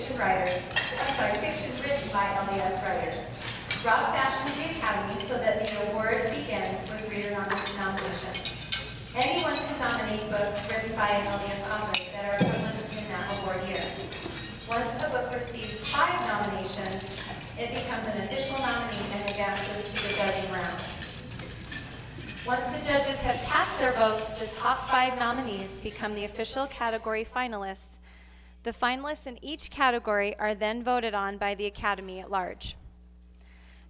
fiction written by LDS writers. Rob fashioned the Academy so that the award begins with reader nominations. Anyone can nominate books written by an LDS author that are published in that award year. Once a book receives 5 nominations, it becomes an official nominee and advances to the judging round. Once the judges have cast their votes, the top 5 nominees become the official category finalists. The finalists in each category are then voted on by the Academy at large.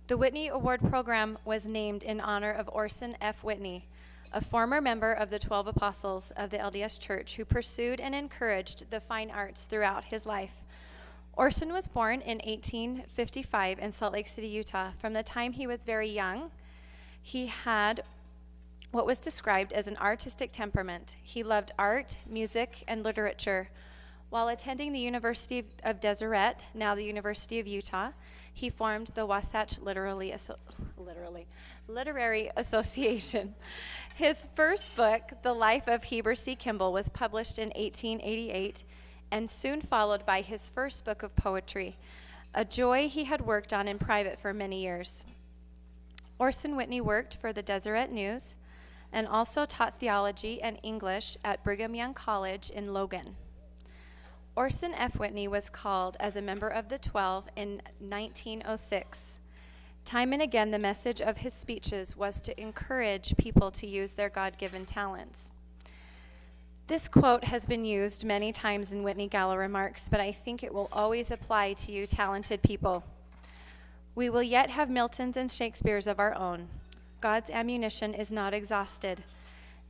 The Whitney Award program was named in honor of Orson F. Whitney, a former member of the 12 Apostles of the LDS Church who pursued and encouraged the fine arts throughout his life. Orson was born in 1855 in Salt Lake City, Utah. From the time he was very young, he had what was described as an artistic temperament. He loved art, music, and literature. While attending the University of Deseret, now the University of Utah, he formed the Wasatch Literary Association. His first book, The Life of Heber C. Kimball, was published in 1888 and soon followed by his first book of poetry, a joy he had worked on in private for many years. Orson Whitney worked for the Deseret News and also taught theology and English at Brigham Young College in Logan. Orson F. Whitney was called as a member of the 12 in 1906. Time and again, the message of his speeches was to encourage people to use their God-given talents. This quote has been used many times in Whitney Gala remarks, but I think it will always apply to you talented people. We will yet have Miltons and Shakespeares of our own. God's ammunition is not exhausted.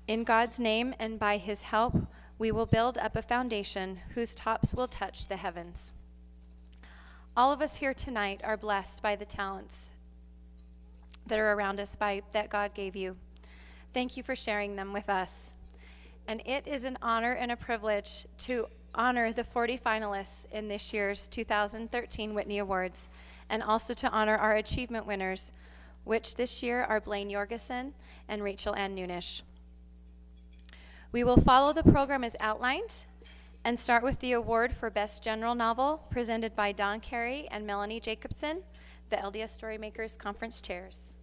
In God's name and by his help, we will build up a foundation whose tops will touch the heavens. All of us here tonight are blessed by the talents that are around us that God gave you. Thank you for sharing them with us. And it is an honor and a privilege to honor the 40 finalists in this year's 2013 Whitney Awards, and also to honor our achievement winners, which this year are Blaine Jorgensen and Rachel Ann Nunish. We will follow the program as outlined and start with the award for Best General Novel, presented by Don Carey and Melanie Jacobson, the LDS Storymakers Conference chairs.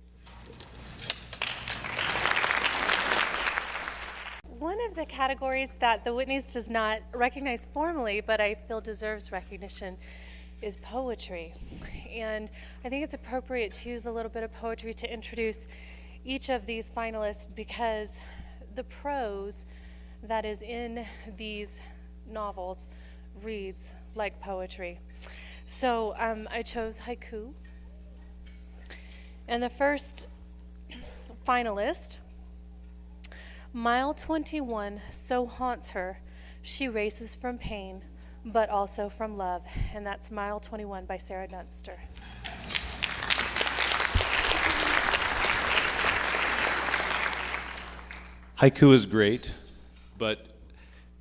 One of the categories that the Whitneys does not recognize formally, but I feel deserves recognition, is poetry. And I think it's appropriate to use a little bit of poetry to introduce each of these finalists, because the prose that is in these novels reads like poetry. So I chose haiku. And the first finalist, Mile 21 so haunts her, she races from pain, but also from love. And that's Mile 21 by Sarah Dunster. Haiku is great, but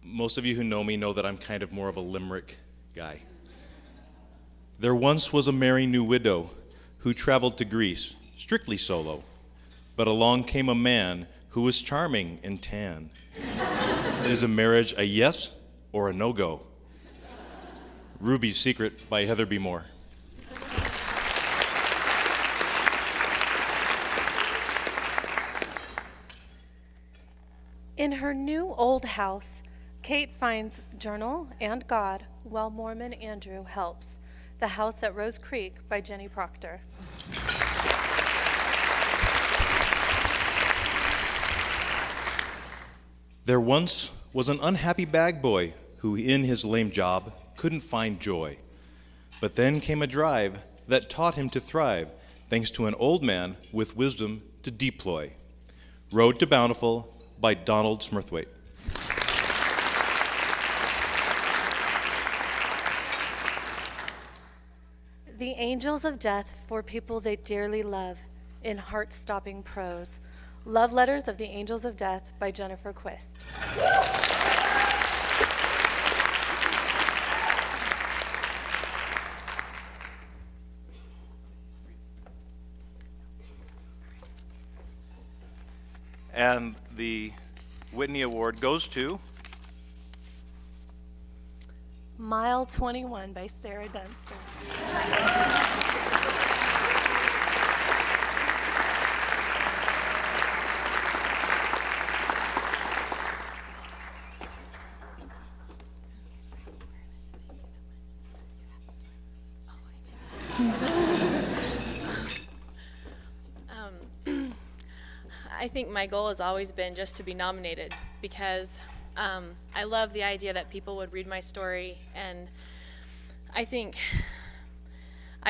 most of you who know me know that I'm kind of more of a limerick guy. There once was a merry new widow who traveled to Greece, strictly solo, but along came a man who was charming and tan. Is a marriage a yes or a no-go? Ruby's Secret by Heather B. Moore. In her new old house, Kate finds journal and God, while Mormon Andrew helps. The House at Rose Creek by Jenny Proctor. There once was an unhappy bag boy who in his lame job couldn't find joy. But then came a drive that taught him to thrive, thanks to an old man with wisdom to deploy. Road to Bountiful by Donald Smurthwaite. The Angels of Death for People They Dearly Love, in heart-stopping prose. Love Letters of the Angels of Death by Jennifer Quist. And the Whitney Award goes to Mile 21 by Sarah Dunster. I think my goal has always been just to be nominated because I love the idea that people would read my story, and I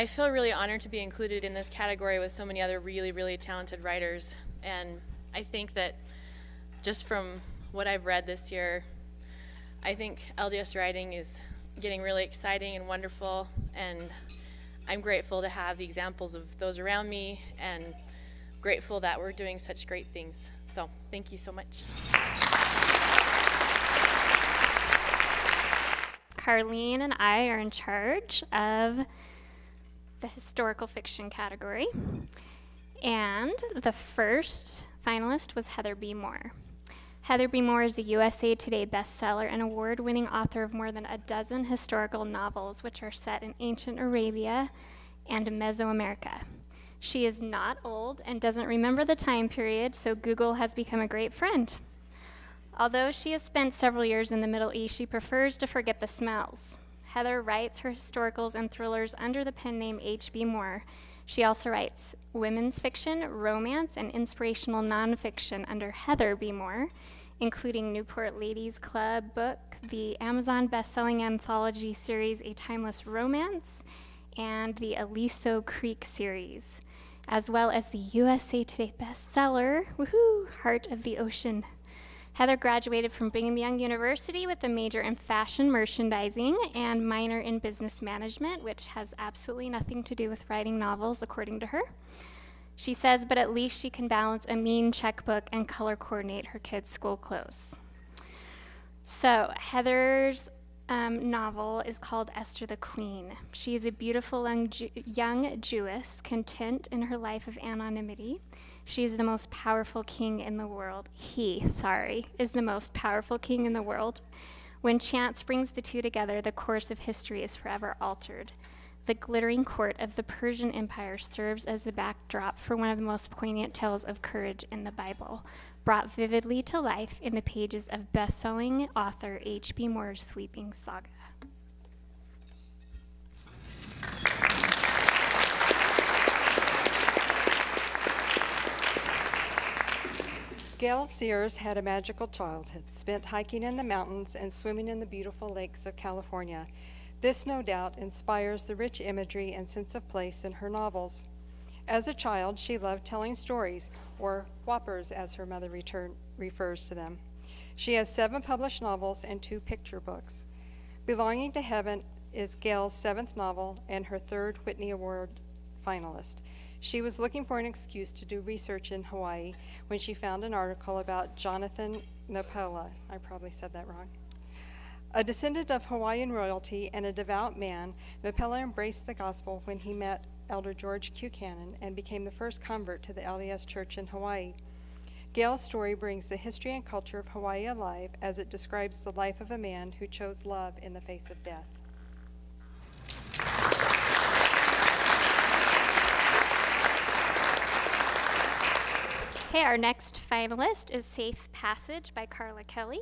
feel really honored to be included in this category with so many other really, really talented writers. And I think that just from what I've read this year, I think LDS writing is getting really exciting and wonderful, and I'm grateful to have the examples of those around me, and grateful that we're doing such great things. So thank you so much. Carlene and I are in charge of the historical fiction category. And the first finalist was Heather B. Moore. Heather B. Moore is a USA Today bestseller and award-winning author of more than a dozen historical novels, which are set in ancient Arabia and Mesoamerica. She is not old and doesn't remember the time period, so Google has become a great friend. Although she has spent several years in the Middle East, she prefers to forget the smells. Heather writes her historicals and thrillers under the pen name H.B. Moore. She also writes women's fiction, romance, and inspirational nonfiction under Heather B. Moore, including Newport Ladies Club book, the Amazon best-selling anthology series A Timeless Romance, and the Aliso Creek series, as well as the USA Today bestseller, Heart of the Ocean. Heather graduated from Brigham Young University with a major in fashion merchandising and minor in business management, which has absolutely nothing to do with writing novels, according to her. She says, but at least she can balance a mean checkbook and color coordinate her kids' school clothes. So Heather's novel is called Esther the Queen. She is a beautiful young Jewess, content in her life of anonymity. She is the most powerful king in the world. Is the most powerful king in the world. When chance brings the two together, the course of history is forever altered. The glittering court of the Persian Empire serves as the backdrop for one of the most poignant tales of courage in the Bible, brought vividly to life in the pages of best-selling author H.B. Moore's sweeping saga. Gail Sears had a magical childhood, spent hiking in the mountains and swimming in the beautiful lakes of California. This, no doubt, inspires the rich imagery and sense of place in her novels. As a child, she loved telling stories, or whoppers as her mother refers to them. She has 7 published novels and 2 picture books. Belonging to Heaven is Gail's 7th novel and her 3rd Whitney Award finalist. She was looking for an excuse to do research in Hawaii when she found an article about Jonathan Napela. I probably said that wrong. A descendant of Hawaiian royalty and a devout man, Napela embraced the gospel when he met Elder George Buchanan and became the first convert to the LDS Church in Hawaii. Gail's story brings the history and culture of Hawaii alive as it describes the life of a man who chose love in the face of death. Okay, our next finalist is Safe Passage by Carla Kelly.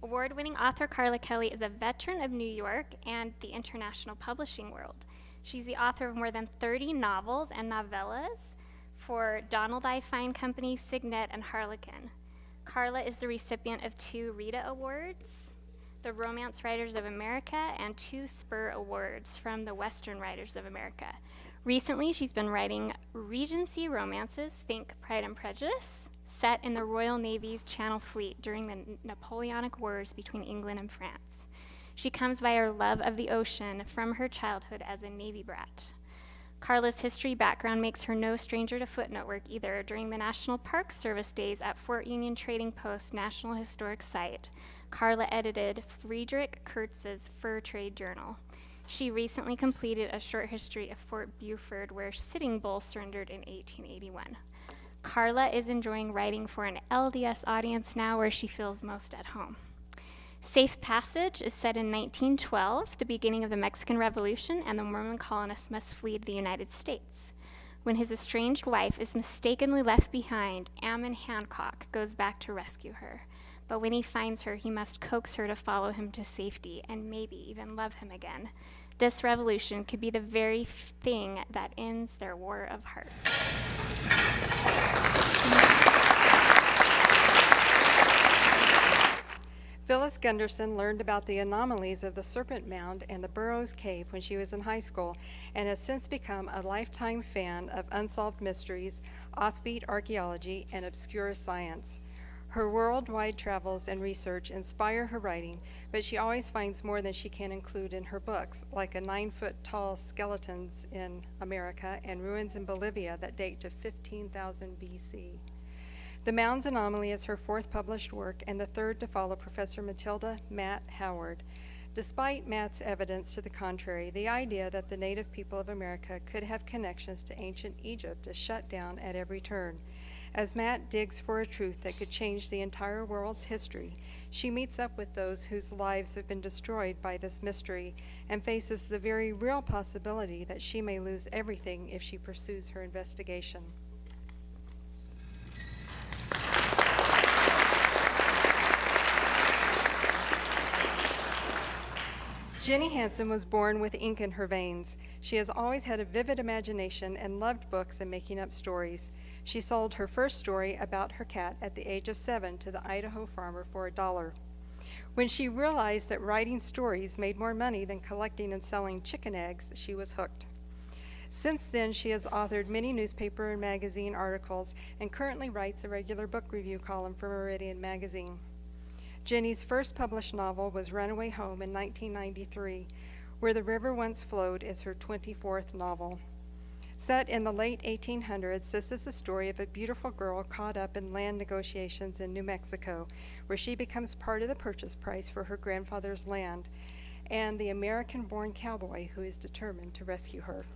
Award-winning author Carla Kelly is a veteran of New York and the international publishing world. She's the author of more than 30 novels and novellas for Donald I. Fine Company, Signet, and Harlequin. Carla is the recipient of 2 Rita Awards, the Romance Writers of America, and 2 Spur Awards from the Western Writers of America. Recently, she's been writing Regency romances, think Pride and Prejudice, set in the Royal Navy's Channel Fleet during the Napoleonic Wars between England and France. She comes by her love of the ocean from her childhood as a Navy brat. Carla's history background makes her no stranger to footnote work either. During the National Park Service days at Fort Union Trading Post National Historic Site, Carla edited Friedrich Kurtz's Fur Trade Journal. She recently completed a short history of Fort Buford, where Sitting Bull surrendered in 1881. Carla is enjoying writing for an LDS audience now, where she feels most at home. Safe Passage is set in 1912, the beginning of the Mexican Revolution, and the Mormon colonists must flee to the United States. When his estranged wife is mistakenly left behind, Ammon Hancock goes back to rescue her. But when he finds her, he must coax her to follow him to safety and maybe even love him again. This revolution could be the very thing that ends their war of hearts. Phyllis Gunderson learned about the anomalies of the Serpent Mound and the Burroughs Cave when she was in high school and has since become a lifetime fan of unsolved mysteries, offbeat archaeology, and obscure science. Her worldwide travels and research inspire her writing, but she always finds more than she can include in her books, like a 9-foot-tall skeletons in America and ruins in Bolivia that date to 15,000 BC. The Mounds Anomaly is her fourth published work and the third to follow Professor Matilda Matt Howard. Despite Matt's evidence to the contrary, the idea that the native people of America could have connections to ancient Egypt is shut down at every turn. As Matt digs for a truth that could change the entire world's history, she meets up with those whose lives have been destroyed by this mystery and faces the very real possibility that she may lose everything if she pursues her investigation. Jenny Hansen was born with ink in her veins. She has always had a vivid imagination and loved books and making up stories. She sold her first story about her cat at the age of 7 to the Idaho farmer for $1. When she realized that writing stories made more money than collecting and selling chicken eggs, she was hooked. Since then, she has authored many newspaper and magazine articles and currently writes a regular book review column for Meridian magazine. Jenny's first published novel was Runaway Home in 1993. Where the River Once Flowed is her 24th novel. Set in the late 1800s, this is the story of a beautiful girl caught up in land negotiations in New Mexico, where she becomes part of the purchase price for her grandfather's land, and the American-born cowboy who is determined to rescue her.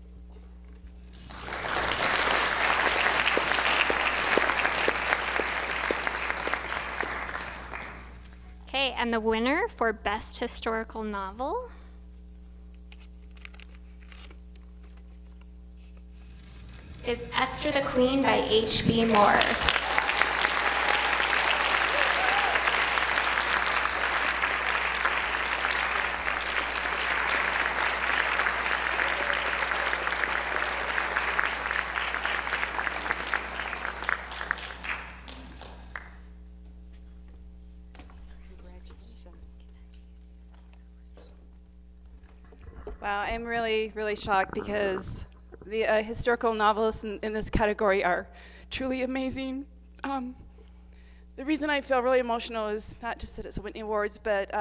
Okay, and the winner for Best Historical Novel is Esther the Queen by H.B. Moore. Wow, I'm really, really shocked because the historical novelists in this category are truly amazing. The reason I feel really emotional is not just that it's a Whitney Awards, but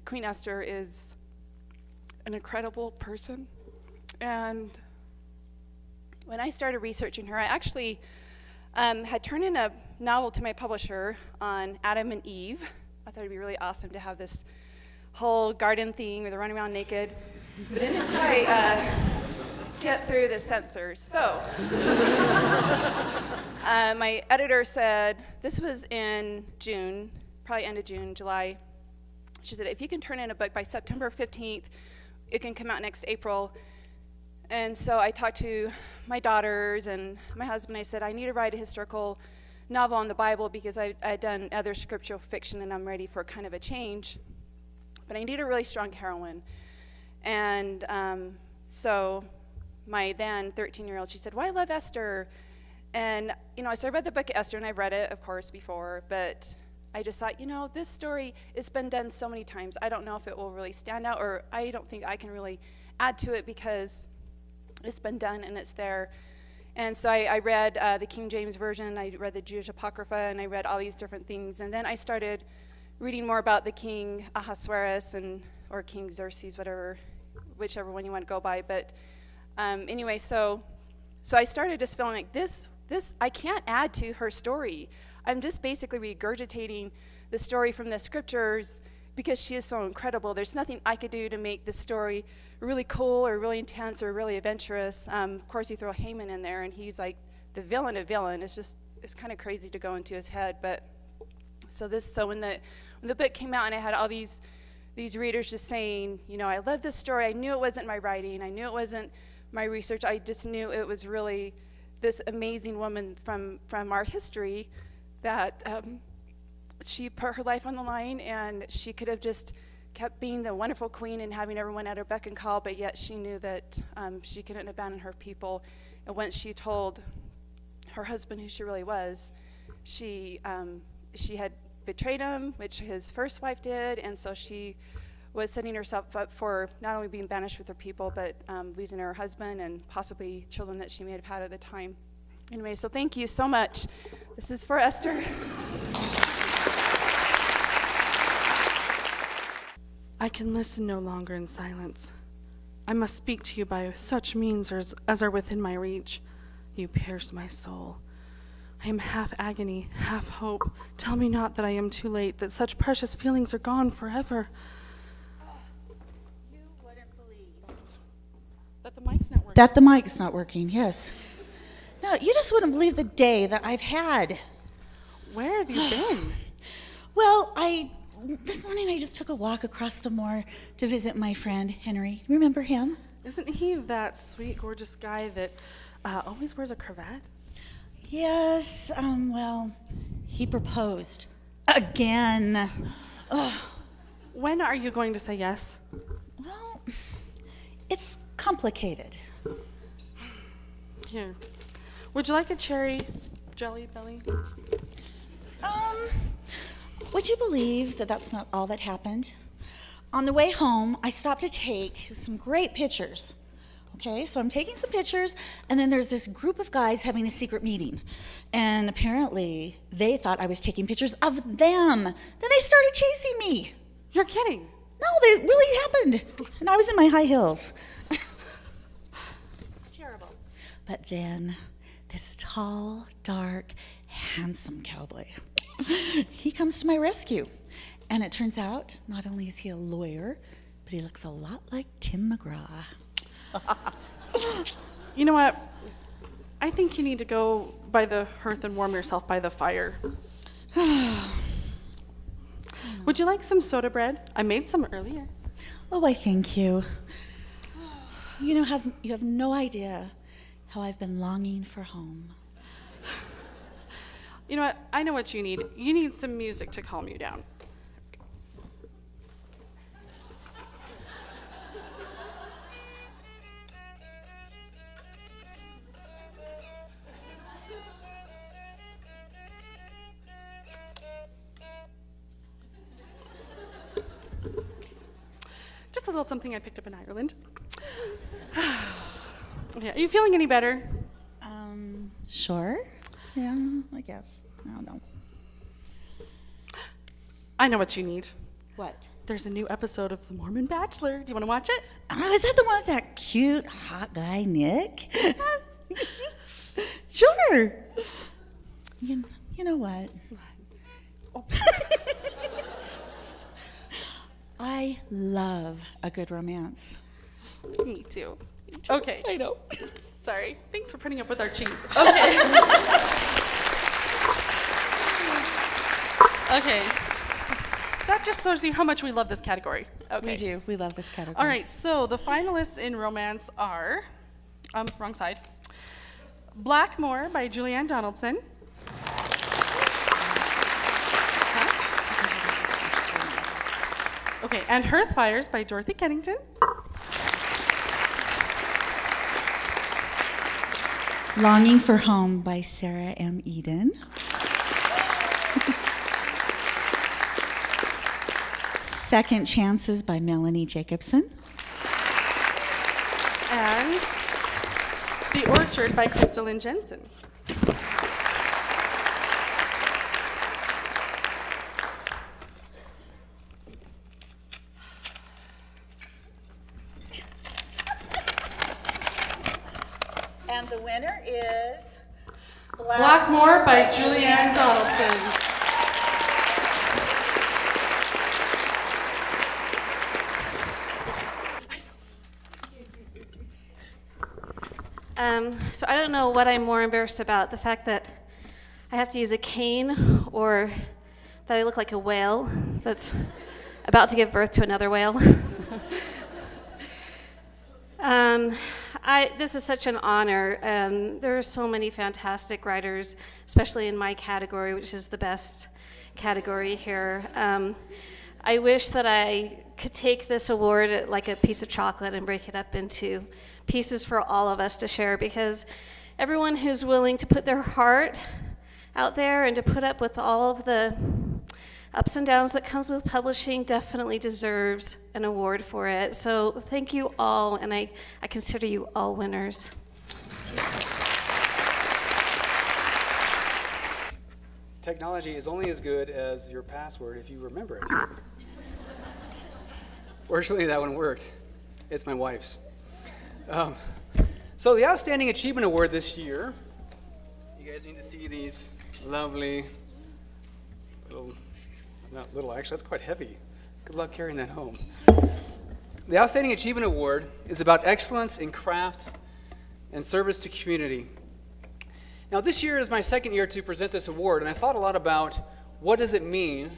Queen Esther is an incredible person. And when I started researching her, I actually had turned in a novel to my publisher on Adam and Eve. I thought it'd be really awesome to have this whole garden thing where they're running around naked. But then I get through the censors. So my editor said, this was in June, probably end of June, July. She said, if you can turn in a book by September 15th, it can come out next April. And so I talked to my daughters and my husband. I said, I need to write a historical novel on the Bible because I'd done other scriptural fiction and I'm ready for kind of a change. But I need a really strong heroine. And so my then 13-year-old, she said, well, I love Esther. And, so I read the book of Esther, and I've read it, of course, before, but I just thought, this story, it's been done so many times. I don't know if it will really stand out, or I don't think I can really add to it because it's been done and it's there. And so I read the King James Version, I read the Jewish Apocrypha, and I read all these different things. And then I started reading more about the King Ahasuerus or King Xerxes, whichever one you want to go by. But anyway, so I started just feeling like this I can't add to her story. I'm just basically regurgitating the story from the scriptures because she is so incredible. There's nothing I could do to make this story really cool or really intense or really adventurous. Of course, you throw Haman in there, and he's like the villain of villain. It's kind of crazy to go into his head. But So when the book came out and I had all these readers just saying, I love this story. I knew it wasn't my writing. I knew it wasn't my research. I just knew it was really this amazing woman from our history that she put her life on the line, and she could have just kept being the wonderful queen and having everyone at her beck and call, but yet she knew that she couldn't abandon her people. And once she told her husband who she really was, she had betrayed him, which his first wife did, and so she was setting herself up for not only being banished with her people, but losing her husband and possibly children that she may have had at the time. Anyway, so thank you so much. This is for Esther. I can listen no longer in silence. I must speak to you by such means as are within my reach. You pierce my soul. I am half agony, half hope. Tell me not that I am too late, that such precious feelings are gone forever. You wouldn't believe That the mic's not working. that the mic's not working, yes. No, you just wouldn't believe the day that I've had. Where have you been? Well, this morning I just took a walk across the moor to visit my friend Henry. Remember him? Isn't he that sweet, gorgeous guy that always wears a cravat? Yes, well, he proposed again. When are you going to say yes? Well, it's complicated. Here. Would you like a cherry jelly belly? Would you believe that that's not all that happened? On the way home, I stopped to take some great pictures. Okay, so I'm taking some pictures, and then there's this group of guys having a secret meeting. And apparently, they thought I was taking pictures of them. Then they started chasing me. You're kidding. No, they really happened. And I was in my high heels. It's terrible. But then, this tall, dark, handsome cowboy, he comes to my rescue. And it turns out, not only is he a lawyer, but he looks a lot like Tim McGraw. You know what? I think you need to go by the hearth and warm yourself by the fire. Would you like some soda bread? I made some earlier. Oh, why, thank you. You have no idea how I've been longing for home. You know what? I know what you need. You need some music to calm you down. Just a little something I picked up in Ireland. Yeah, are you feeling any better? Sure? Yeah, I guess. I don't know. I know what you need. What? There's a new episode of The Mormon Bachelor. Do you want to watch it? Oh, is that the one with that cute, hot guy, Nick? Sure. You know what? Oh. I love a good romance. Me too. Okay. I know. Sorry. Thanks for putting up with our cheese. Okay. Okay. That just shows you how much we love this category. Okay. We do. We love this category. All right. So the finalists in romance are, wrong side. Blackmore by Julianne Donaldson. Okay, and Hearthfires by Dorothy Kennington. Longing for Home by Sarah M. Eden. Second Chances by Melanie Jacobson. And The Orchard by Crystalline Jensen. And the winner is Blackmore by Julianne Donaldson. So I don't know what I'm more embarrassed about, the fact that I have to use a cane or that I look like a whale that's about to give birth to another whale. This is such an honor. There are so many fantastic writers, especially in my category, which is the best category here. I wish that I could take this award like a piece of chocolate and break it up into pieces for all of us to share, because everyone who's willing to put their heart out there and to put up with all of the ups and downs that comes with publishing definitely deserves an award for it. So thank you all, and I consider you all winners. Technology is only as good as your password if you remember it. Fortunately, that one worked. It's my wife's. So the Outstanding Achievement Award this year, you guys need to see these lovely not little, actually, that's quite heavy. Good luck carrying that home. The Outstanding Achievement Award is about excellence in craft and service to community. Now, this year is my second year to present this award, and I thought a lot about what does it mean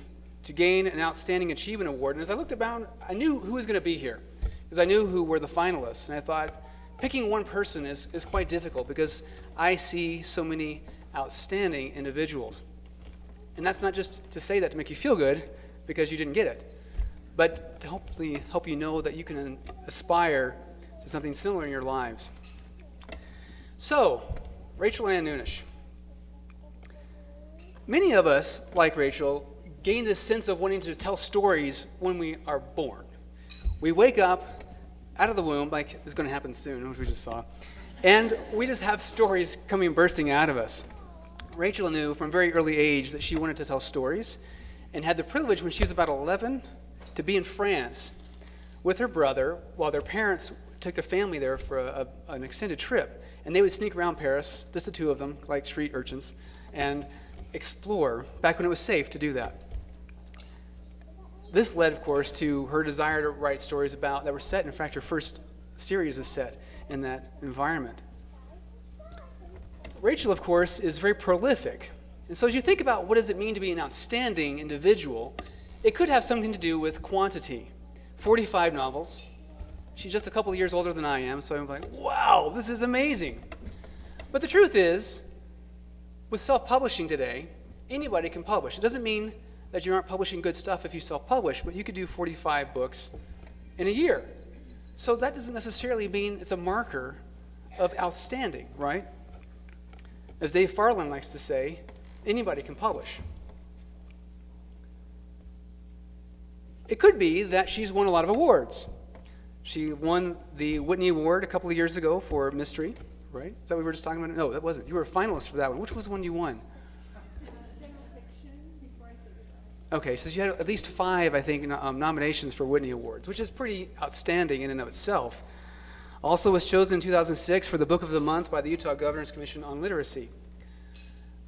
to gain an Outstanding Achievement Award. And as I looked around, I knew who was going to be here, because I knew who were the finalists. And I thought, picking one person is quite difficult, because I see so many outstanding individuals. And that's not just to say that to make you feel good, because you didn't get it, but to hopefully help you know that you can aspire to something similar in your lives. So, Rachel Ann Noonish. Many of us, like Rachel, gain this sense of wanting to tell stories when we are born. We wake up out of the womb, like it's going to happen soon, which we just saw, and we just have stories bursting out of us. Rachel knew from a very early age that she wanted to tell stories, and had the privilege when she was about 11 to be in France with her brother while their parents took their family there for an extended trip. And they would sneak around Paris, just the two of them, like street urchins, and explore back when it was safe to do that. This led, of course, to her desire to write stories that were set, in fact, her first series is set in that environment. Rachel, of course, is very prolific. And so as you think about what does it mean to be an outstanding individual, it could have something to do with quantity. 45 novels. She's just a couple of years older than I am, so I'm like, wow, this is amazing. But the truth is, with self-publishing today, anybody can publish. It doesn't mean that you aren't publishing good stuff if you self-publish, but you could do 45 books in a year. So that doesn't necessarily mean it's a marker of outstanding, right? As Dave Farland likes to say, anybody can publish. It could be that she's won a lot of awards. She won the Whitney Award a couple of years ago for mystery, right? Is that what we were just talking about? No, that wasn't. You were a finalist for that one. Which was the one you won? Okay, so you had at least 5, I think, nominations for Whitney Awards, which is pretty outstanding in and of itself. Also was chosen in 2006 for the Book of the Month by the Utah Governor's Commission on Literacy.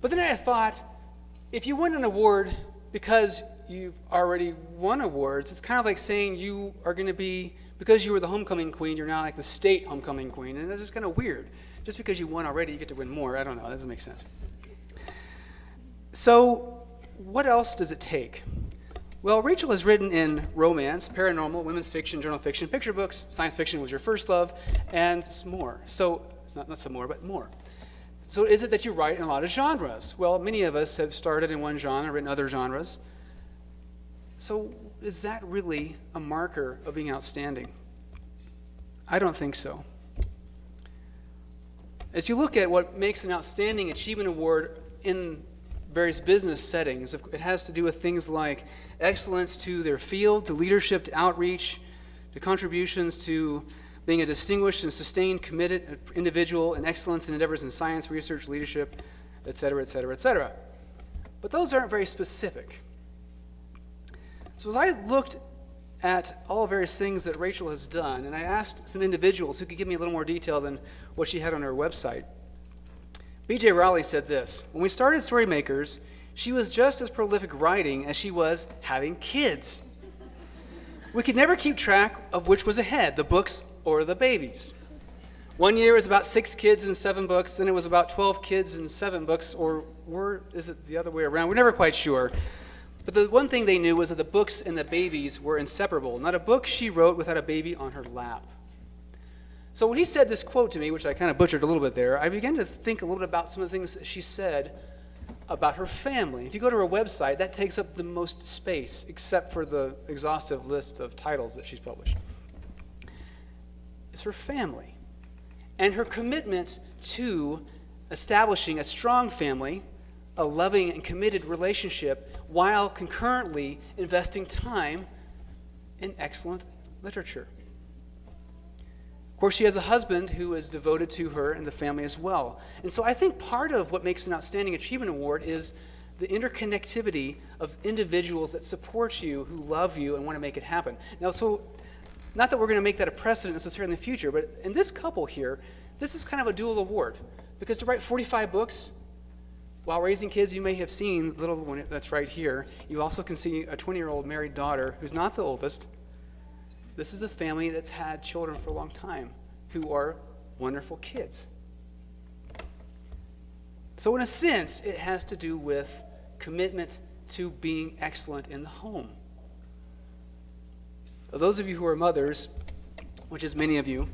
But then I thought, if you win an award because you've already won awards, it's kind of like saying you are going to be, because you were the homecoming queen, you're now like the state homecoming queen, and this is kind of weird. Just because you won already, you get to win more. I don't know, that doesn't make sense. So, what else does it take? Well, Rachel has written in romance, paranormal, women's fiction, journal fiction, picture books, science fiction was your first love, and some more. So, it's not some more, but more. So is it that you write in a lot of genres? Well, many of us have started in one genre, written other genres. So is that really a marker of being outstanding? I don't think so. As you look at what makes an Outstanding Achievement Award in various business settings, it has to do with things like excellence to their field, to leadership, to outreach, to contributions to being a distinguished and sustained, committed individual, and excellence in endeavors in science, research, leadership, et cetera, et cetera, et cetera. But those aren't very specific. So as I looked at all the various things that Rachel has done, and I asked some individuals who could give me a little more detail than what she had on her website, B.J. Rowley said this: when we started Storymakers, she was just as prolific writing as she was having kids. We could never keep track of which was ahead, the books or the babies. One year it was about 6 kids and 7 books, then it was about 12 kids and 7 books, or is it the other way around? We're never quite sure. But the one thing they knew was that the books and the babies were inseparable. Not a book she wrote without a baby on her lap. So when he said this quote to me, which I kind of butchered a little bit there, I began to think a little bit about some of the things that she said about her family. If you go to her website, that takes up the most space, except for the exhaustive list of titles that she's published. It's her family and her commitment to establishing a strong family, a loving and committed relationship, while concurrently investing time in excellent literature. Of course, she has a husband who is devoted to her and the family as well. And so I think part of what makes an Outstanding Achievement Award is the interconnectivity of individuals that support you, who love you, and want to make it happen. Now, so not that we're going to make that a precedent necessarily in the future, but in this couple here, this is kind of a dual award. Because to write 45 books while raising kids, you may have seen the little one that's right here. You also can see a 20-year-old married daughter who's not the oldest. This is a family that's had children for a long time who are wonderful kids. So in a sense, it has to do with commitment to being excellent in the home. Those of you who are mothers, which is many of you,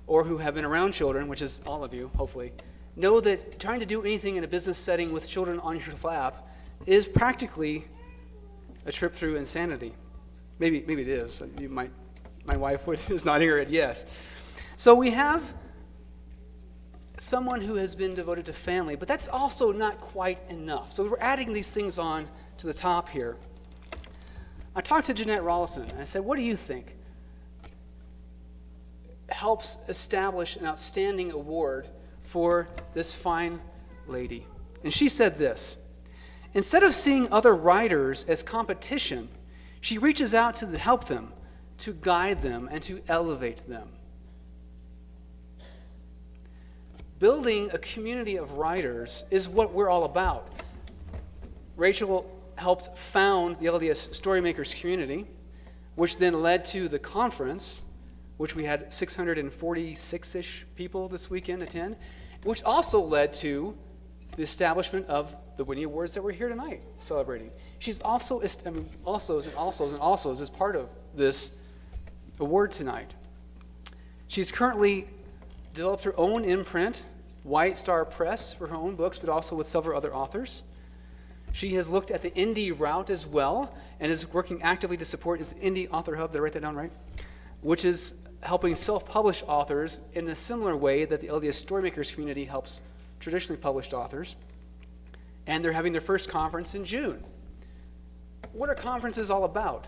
or who have been around children, which is all of you, hopefully, know that trying to do anything in a business setting with children on your lap is practically a trip through insanity. Maybe it is. My wife is nodding her head yes. So we have someone who has been devoted to family, but that's also not quite enough. So we're adding these things on to the top here. I talked to Jeanette Rollison, and I said, what do you think helps establish an outstanding award for this fine lady? And she said this: instead of seeing other writers as competition, she reaches out to help them, to guide them, and to elevate them. Building a community of writers is what we're all about. Rachel helped found the LDS Storymakers community, which then led to the conference, which we had 646-ish people this weekend attend, which also led to the establishment of the Whitney Awards that we're here tonight celebrating. She's also, as part of this award tonight. She's currently developed her own imprint, White Star Press, for her own books, but also with several other authors. She has looked at the indie route as well, and is working actively to support this Indie Author Hub. Did I write that down right? Which is helping self-published authors in a similar way that the LDS Storymakers community helps traditionally published authors. And they're having their first conference in June. What are conferences all about?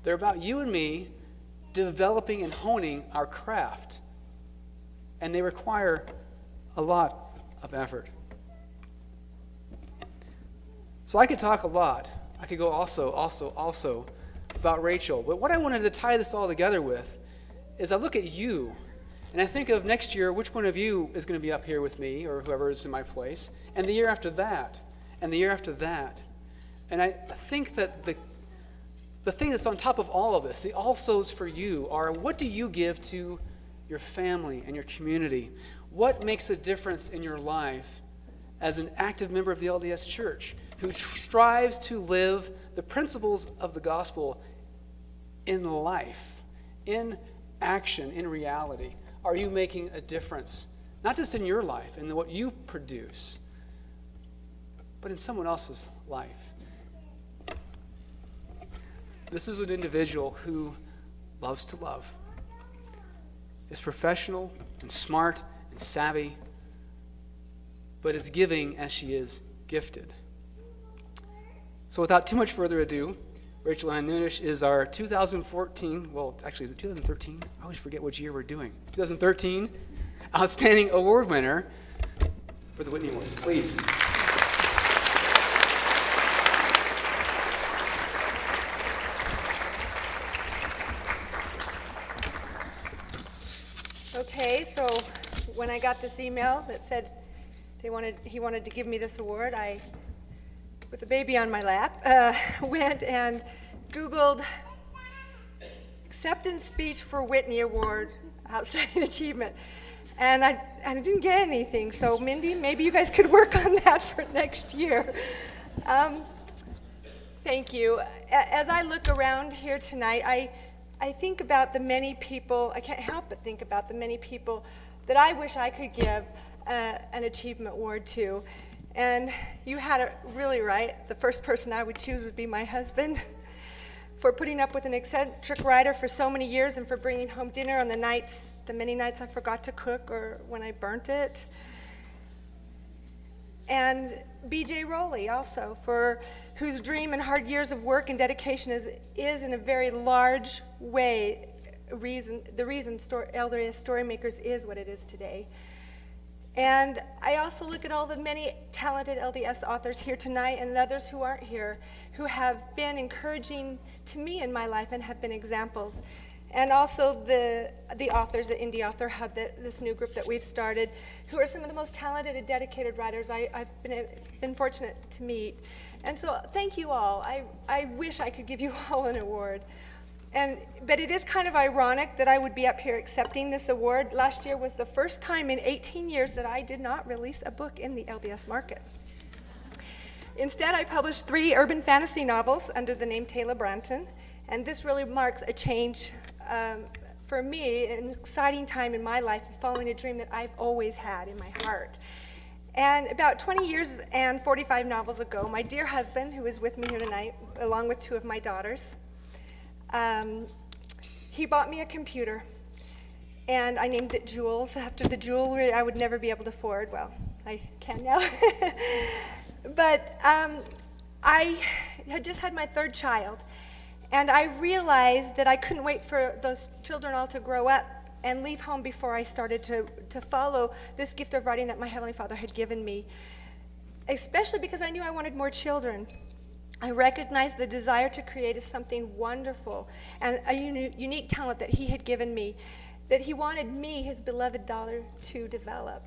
They're about you and me developing and honing our craft. And they require a lot of effort. So I could talk a lot. I could go also about Rachel. But what I wanted to tie this all together with is I look at you, and I think of next year, which one of you is going to be up here with me, or whoever is in my place, and the year after that, and the year after that. And I think that the thing that's on top of all of this, the alsos for you, are what do you give to your family and your community? What makes a difference in your life as an active member of the LDS Church who strives to live the principles of the gospel in life, in action, in reality? Are you making a difference, not just in your life and what you produce, but in someone else's life? This is an individual who loves to love, is professional and smart and savvy, but is giving as she is gifted. So without too much further ado, Rachel Ann Nunish is our 2014, well, actually, is it 2013? I always forget which year we're doing. 2013 Outstanding Award winner for the Whitney Awards. Please. Okay, so when I got this email that said he wanted to give me this award, I, with a baby on my lap, went and Googled acceptance speech for Whitney Award, Outstanding Achievement, and I didn't get anything. So Mindy, maybe you guys could work on that for next year. Thank you. As I look around here tonight, I think about the many people, I can't help but think about the many people that I wish I could give an achievement award to. And you had it really right. The first person I would choose would be my husband for putting up with an eccentric writer for so many years and for bringing home dinner on the many nights I forgot to cook or when I burnt it. And B.J. Rowley also, for whose dream and hard years of work and dedication is in a very large way the reason LDS Storymakers is what it is today. And I also look at all the many talented LDS authors here tonight and others who aren't here, who have been encouraging to me in my life and have been examples. And also the authors at Indie Author Hub, this new group that we've started, who are some of the most talented and dedicated writers I've been fortunate to meet. And so thank you all. I wish I could give you all an award. But it is kind of ironic that I would be up here accepting this award. Last year was the first time in 18 years that I did not release a book in the LDS market. Instead, I published 3 urban fantasy novels under the name Taylor Branton, and this really marks a change for me, an exciting time in my life of following a dream that I've always had in my heart. And about 20 years and 45 novels ago, my dear husband, who is with me here tonight, along with 2 of my daughters, he bought me a computer, and I named it Jules after the jewelry I would never be able to afford. Well, I can now. But I had just had my 3rd child, and I realized that I couldn't wait for those children all to grow up and leave home before I started to follow this gift of writing that my Heavenly Father had given me, especially because I knew I wanted more children. I recognized the desire to create as something wonderful and a unique talent that He had given me, that He wanted me, His beloved daughter, to develop.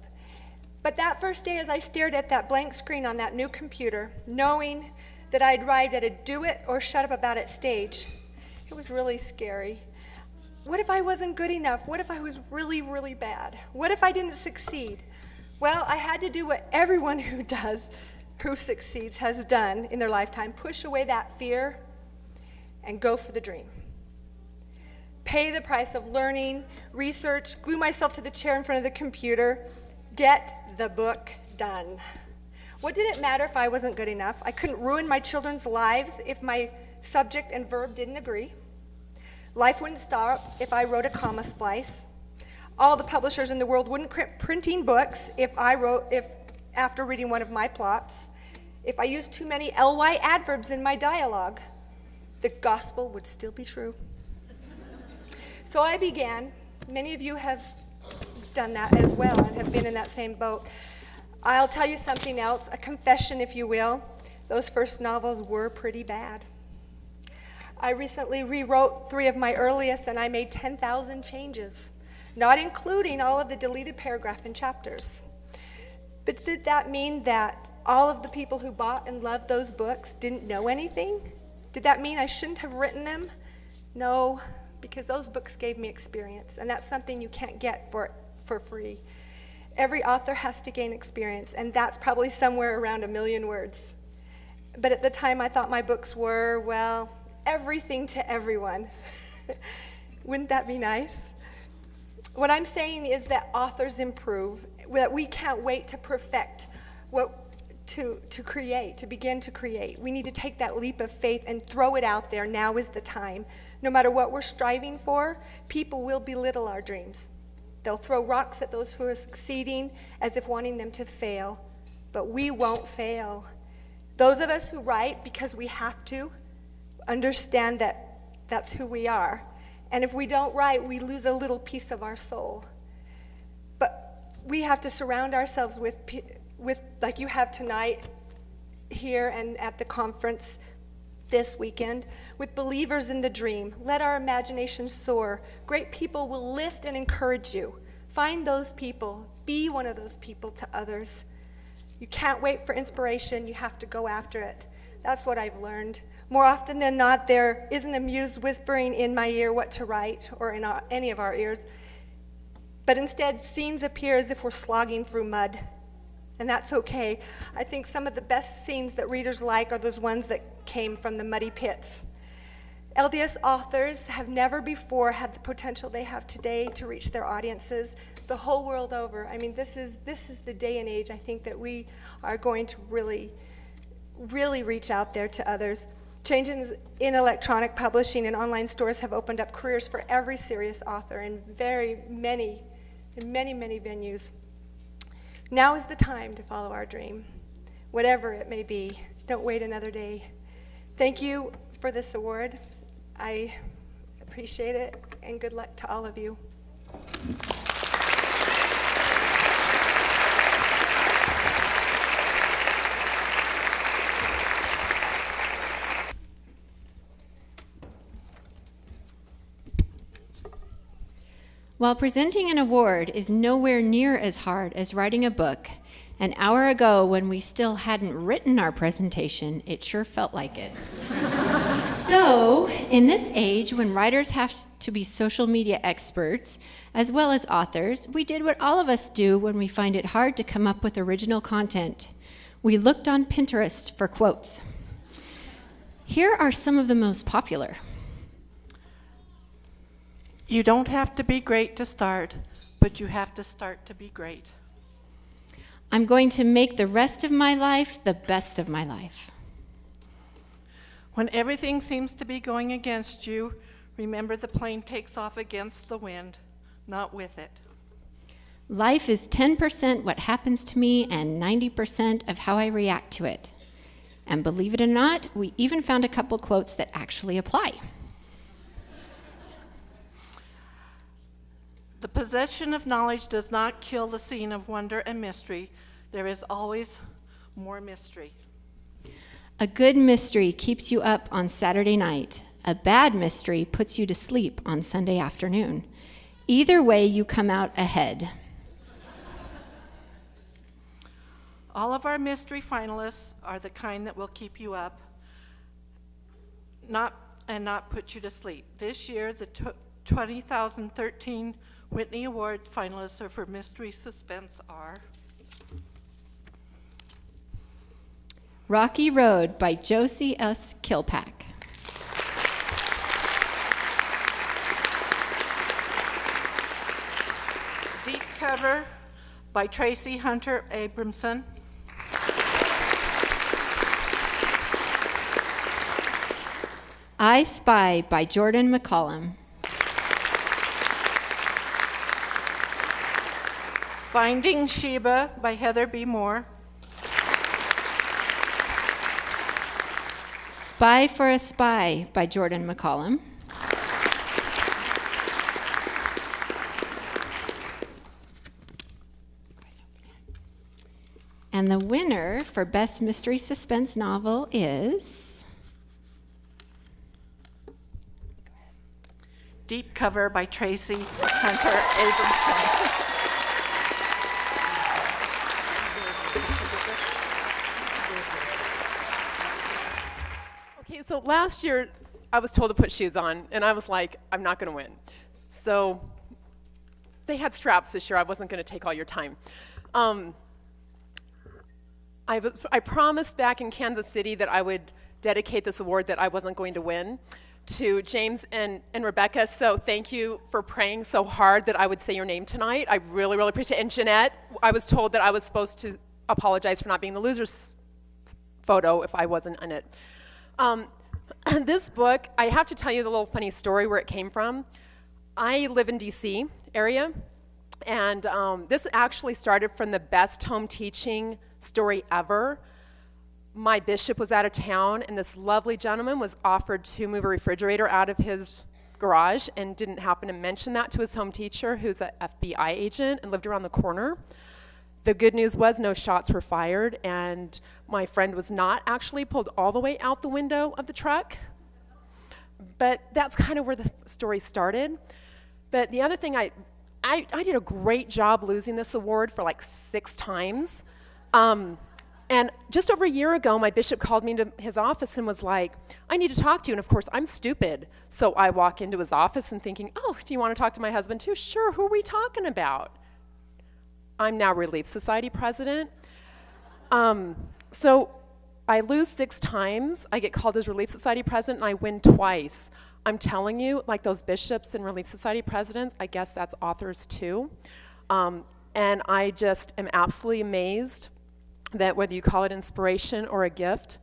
But that first day, as I stared at that blank screen on that new computer, knowing that I'd arrived at a do it or shut up about it stage, it was really scary. What if I wasn't good enough? What if I was really, really bad? What if I didn't succeed? Well, I had to do what everyone who succeeds has done in their lifetime: push away that fear and go for the dream. Pay the price of learning, research, glue myself to the chair in front of the computer, get the book done. What did it matter if I wasn't good enough? I couldn't ruin my children's lives if my subject and verb didn't agree. Life wouldn't stop if I wrote a comma splice. All the publishers in the world wouldn't quit printing books if after reading one of my plots. If I used too many ly adverbs in my dialogue, the gospel would still be true. So I began. Many of you have done that as well and have been in that same boat. I'll tell you something else, a confession, if you will. Those first novels were pretty bad. I recently rewrote 3 of my earliest, and I made 10,000 changes, not including all of the deleted paragraph and chapters. But did that mean that all of the people who bought and loved those books didn't know anything? Did that mean I shouldn't have written them? No, because those books gave me experience, and that's something you can't get for free. Every author has to gain experience, and that's probably somewhere around 1 million words. But at the time, I thought my books were, well, everything to everyone. Wouldn't that be nice? What I'm saying is that authors improve, that we can't wait to perfect, to begin to create. We need to take that leap of faith and throw it out there. Now is the time. No matter what we're striving for, people will belittle our dreams. They'll throw rocks at those who are succeeding as if wanting them to fail, but we won't fail. Those of us who write because we have to understand that that's who we are. And if we don't write, we lose a little piece of our soul. But we have to surround ourselves with like you have tonight here and at the conference this weekend, with believers in the dream. Let our imaginations soar. Great people will lift and encourage you. Find those people. Be one of those people to others. You can't wait for inspiration. You have to go after it. That's what I've learned. More often than not, there isn't a muse whispering in my ear what to write, or in any of our ears, but instead scenes appear as if we're slogging through mud. and that's okay. I think some of the best scenes that readers like are those ones that came from the muddy pits. LDS authors have never before had the potential they have today to reach their audiences the whole world over. I mean, this is the day and age, I think, that we are going to really reach out there to others. Changes in electronic publishing and online stores have opened up careers for every serious author in many venues. Now is the time to follow our dream, whatever it may be. Don't wait another day. Thank you for this award. I appreciate it, and good luck to all of you. While presenting an award is nowhere near as hard as writing a book, an hour ago when we still hadn't written our presentation, it sure felt like it. So, in this age when writers have to be social media experts, as well as authors, we did what all of us do when we find it hard to come up with original content. We looked on Pinterest for quotes. Here are some of the most popular. You don't have to be great to start, but you have to start to be great. I'm going to make the rest of my life the best of my life. When everything seems to be going against you, remember the plane takes off against the wind, not with it. Life is 10% what happens to me and 90% of how I react to it. And believe it or not, we even found a couple quotes that actually apply. The possession of knowledge does not kill the scene of wonder and mystery. There is always more mystery. A good mystery keeps you up on Saturday night. A bad mystery puts you to sleep on Sunday afternoon. Either way, you come out ahead. All of our mystery finalists are the kind that will keep you up, not put you to sleep. This year, the 2013 Whitney Awards finalists are for mystery suspense are Rocky Road by Josie S. Kilpack. Deep Cover by Tracy Hunter Abramson. I Spy by Jordan McCollum. Finding Sheba by Heather B. Moore. Spy for a Spy by Jordan McCollum. And the winner for Best Mystery Suspense Novel is Deep Cover by Tracy Hunter Abramson. Okay, so last year I was told to put shoes on, and I was like, I'm not going to win. So they had straps this year. I wasn't going to take all your time. I promised back in Kansas City that I would dedicate this award that I wasn't going to win to James and Rebecca, so thank you for praying so hard that I would say your name tonight. I really, really appreciate it. And Jeanette, I was told that I was supposed to apologize for not being the loser's photo if I wasn't in it. This book, I have to tell you the little funny story where it came from. I live in DC area, and this actually started from the best home teaching story ever. My bishop was out of town, and this lovely gentleman was offered to move a refrigerator out of his garage and didn't happen to mention that to his home teacher, who's an FBI agent and lived around the corner. The good news was no shots were fired, and my friend was not actually pulled all the way out the window of the truck. But that's kind of where the story started. But the other thing, I did a great job losing this award for like 6 times. And just over a year ago, my bishop called me into his office and was like, I need to talk to you. And of course, I'm stupid. So I walk into his office and thinking, oh, do you want to talk to my husband too? Sure, who are we talking about? I'm now Relief Society president. So I lose 6 times. I get called as Relief Society president, and I win twice. I'm telling you, like those bishops and Relief Society presidents, I guess that's authors too. And I just am absolutely amazed that whether you call it inspiration or a gift,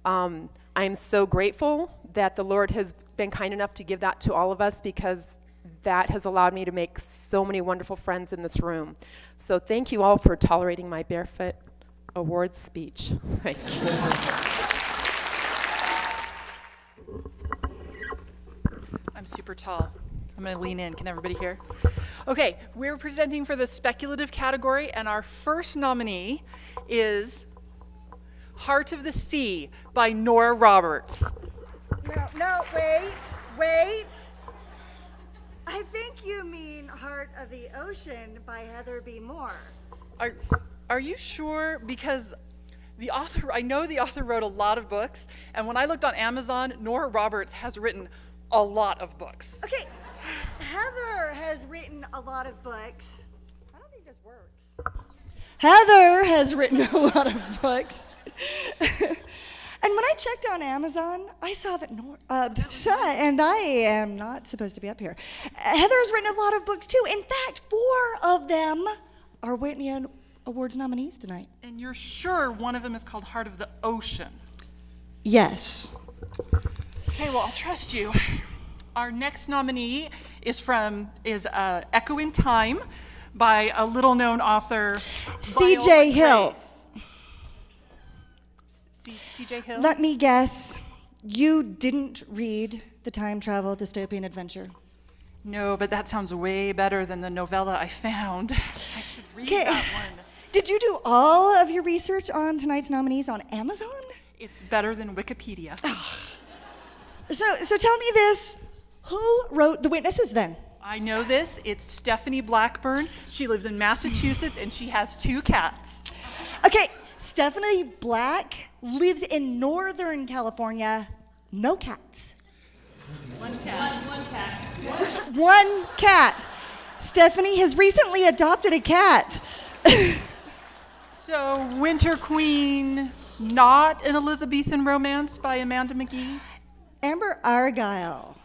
I'm so grateful that the Lord has been kind enough to give that to all of us, because that has allowed me to make so many wonderful friends in this room. So thank you all for tolerating my barefoot awards speech. Thank you. I'm super tall. I'm going to lean in. Can everybody hear? Okay, we're presenting for the speculative category, and our first nominee is Heart of the Sea by Nora Roberts. No, wait. I think you mean Heart of the Ocean by Heather B. Moore. Are you sure? Because the author, I know the author wrote a lot of books, and when I looked on Amazon, Nora Roberts has written a lot of books. Okay, Heather has written a lot of books. I don't think this works. Heather has written a lot of books. And when I checked on Amazon, I saw that and I am not supposed to be up here. Heather has written a lot of books too. In fact, 4 of them are Whitney Awards nominees tonight. And you're sure one of them is called Heart of the Ocean? Yes. Okay, well, I'll trust you. Our next nominee is Echo in Time by a little-known author, C.J. Hill. C.J. Hill? Let me guess, you didn't read the time travel dystopian adventure? No, but that sounds way better than the novella I found. I should read that one. Did you do all of your research on tonight's nominees on Amazon? It's better than Wikipedia. So tell me this, who wrote The Witnesses then? I know this, it's Stephanie Blackburn. She lives in Massachusetts and she has 2 cats. Okay, Stephanie Black lives in Northern California, no cats. One cat. One cat. Stephanie has recently adopted a cat. So, Winter Queen, not an Elizabethan romance by Amanda McGee? Amber Argyle.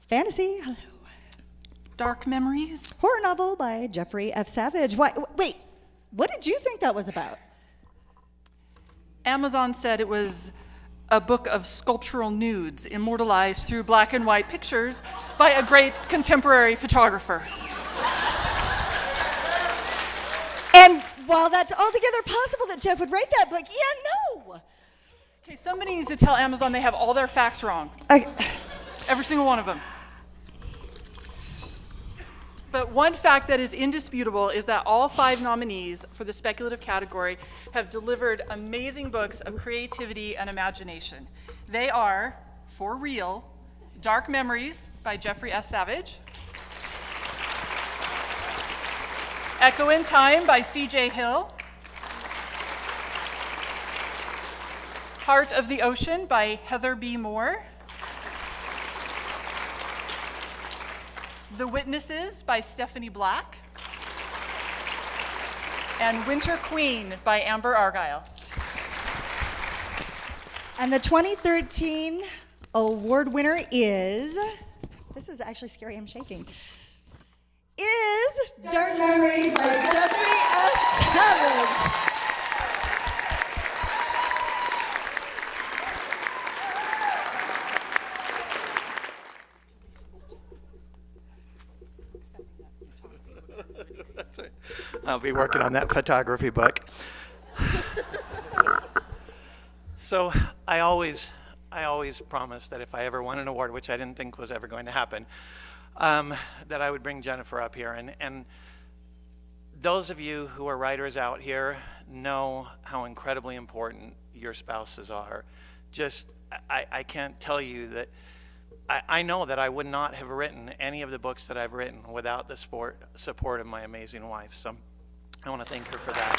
Fantasy, hello. Dark Memories? Horror novel by Jeffrey F. Savage. Wait, what did you think that was about? Amazon said it was a book of sculptural nudes immortalized through black and white pictures by a great contemporary photographer. And while that's altogether possible that Jeff would write that book, no. Okay, somebody needs to tell Amazon they have all their facts wrong. Every single one of them. But one fact that is indisputable is that all 5 nominees for the speculative category have delivered amazing books of creativity and imagination. They are, for real, Dark Memories by Jeffrey S. Savage, Echo in Time by C.J. Hill, Heart of the Ocean by Heather B. Moore, The Witnesses by Stephanie Black, and Winter Queen by Amber Argyle. And the 2013 award winner is, this is actually scary, I'm shaking, is Dark Memories by Jeffrey S. Savage. I'll be working on that photography book. So I always promised that if I ever won an award, which I didn't think was ever going to happen, that I would bring Jennifer up here. And those of you who are writers out here know how incredibly important your spouses are. Just, I can't tell you that, I know that I would not have written any of the books that I've written without the support of my amazing wife. So I want to thank her for that.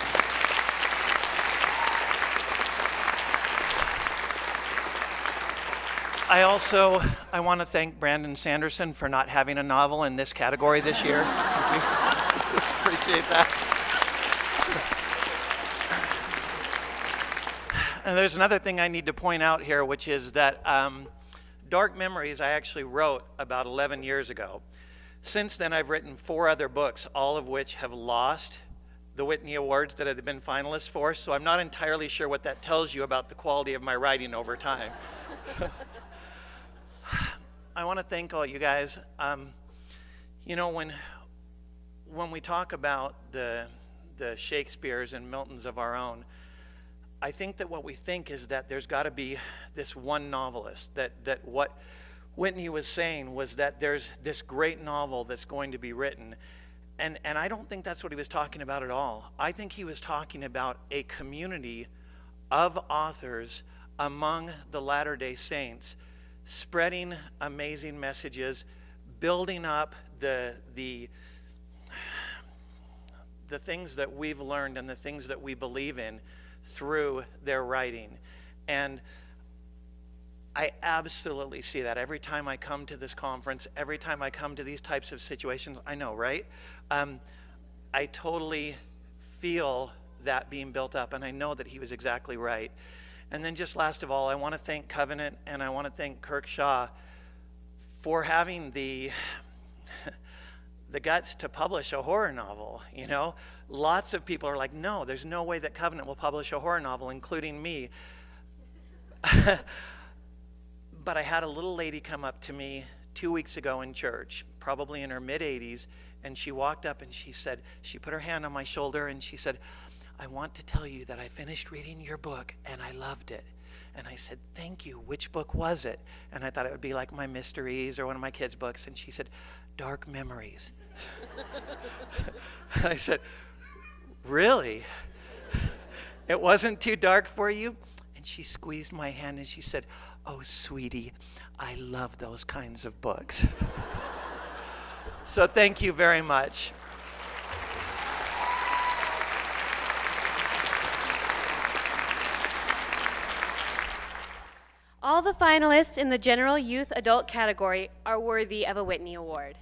I want to thank Brandon Sanderson for not having a novel in this category this year. Thank you. Appreciate that. And there's another thing I need to point out here, which is that Dark Memories I actually wrote about 11 years ago. Since then, I've written 4 other books, all of which have lost the Whitney Awards that I've been finalists for, so I'm not entirely sure what that tells you about the quality of my writing over time. I want to thank all you guys. You know, when we talk about the Shakespeares and Miltons of our own, I think that what we think is that there's got to be this one novelist, that what Whitney was saying was that there's this great novel that's going to be written. And I don't think that's what he was talking about at all. I think he was talking about a community of authors among the Latter-day Saints, spreading amazing messages, building up the things that we've learned and the things that we believe in through their writing. And I absolutely see that every time I come to this conference, every time I come to these types of situations. I know, right? I totally feel that being built up, and I know that he was exactly right. And then just last of all, I want to thank Covenant, and I want to thank Kirk Shaw for having the guts to publish a horror novel. You know, lots of people are like, no, there's no way that Covenant will publish a horror novel, including me. But I had a little lady come up to me 2 weeks ago in church, probably in her mid-80s, and she walked up and she said, she put her hand on my shoulder and she said, I want to tell you that I finished reading your book and I loved it. And I said, thank you. Which book was it? And I thought it would be like my mysteries or one of my kids' books. And she said, Dark Memories. I said, really? It wasn't too dark for you? And she squeezed my hand and she said, oh, sweetie, I love those kinds of books. So thank you very much. All the finalists in the general youth adult category are worthy of a Whitney Award.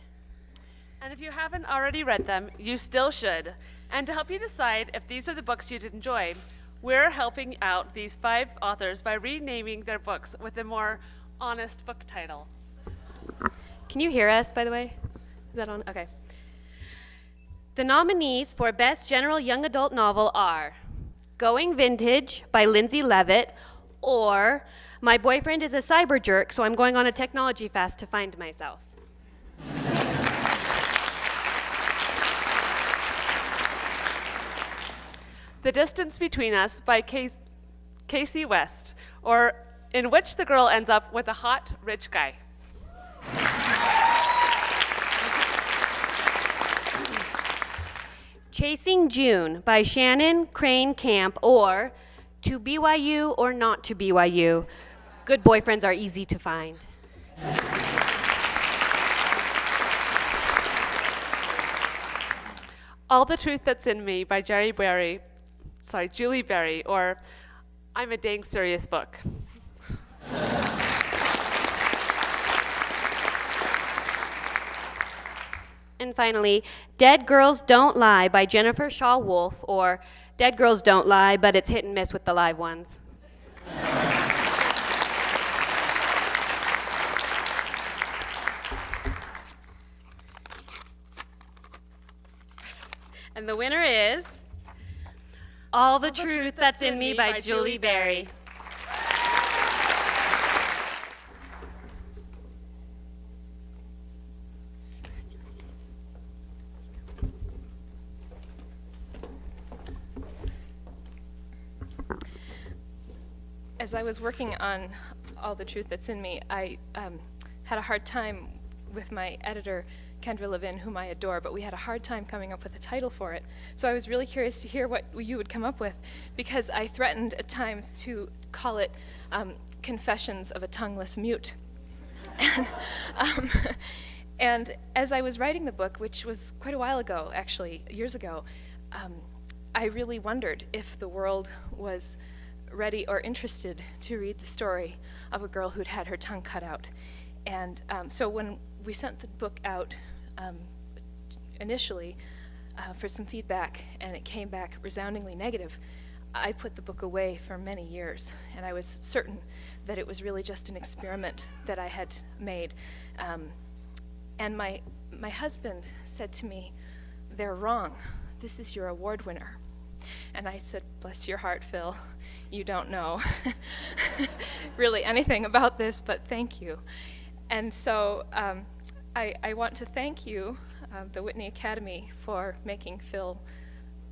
And if you haven't already read them, you still should. And to help you decide if these are the books you'd enjoy, we're helping out these 5 authors by renaming their books with a more honest book title. Can you hear us, by the way? Is that on? Okay. The nominees for Best General Young Adult Novel are Going Vintage by Lindsay Levitt, or My Boyfriend is a Cyber Jerk, so I'm going on a technology fast to find myself. The Distance Between Us by Casey West, or in which the girl ends up with a hot, rich guy. Chasing June by Shannon Crane Camp, or To BYU or Not to BYU. Good boyfriends are easy to find. All the Truth That's in Me by Julie Berry, or I'm a Dang Serious Book. And finally, Dead Girls Don't Lie by Jennifer Shaw Wolfe, or Dead Girls Don't Lie, but it's hit and miss with the live ones. And the winner is All the Truth That's in Me by Julie Berry. As I was working on All the Truth That's in Me, I had a hard time with my editor, Kendra Levin, whom I adore, but we had a hard time coming up with a title for it. So I was really curious to hear what you would come up with, because I threatened at times to call it Confessions of a Tongueless Mute. And as I was writing the book, which was quite a while ago, actually, years ago, I really wondered if the world was ready or interested to read the story of a girl who'd had her tongue cut out. And so when we sent the book out initially for some feedback, and it came back resoundingly negative, I put the book away for many years, and I was certain that it was really just an experiment that I had made. And my husband said to me, "They're wrong. This is your award winner." And I said, "Bless your heart, Phil. You don't know really anything about this, but thank you." And so I want to thank you, the Whitney Academy, for making Phil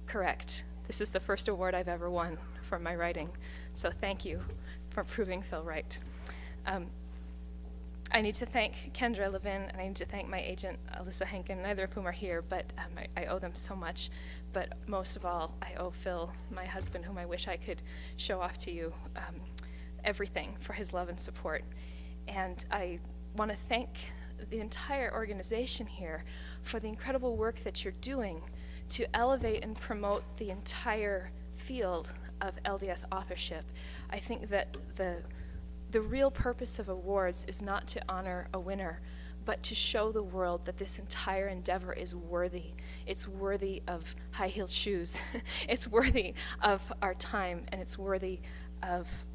correct. This is the first award I've ever won for my writing, so thank you for proving Phil right. I need to thank Kendra Levin, and I need to thank my agent, Alyssa Henkin, neither of whom are here, but I owe them so much. But most of all, I owe Phil, my husband, whom I wish I could show off to you, everything for his love and support. And I want to thank the entire organization here for the incredible work that you're doing to elevate and promote the entire field of LDS authorship. I think that the real purpose of awards is not to honor a winner, but to show the world that this entire endeavor is worthy. It's worthy of high-heeled shoes. It's worthy of our time, and it's worthy of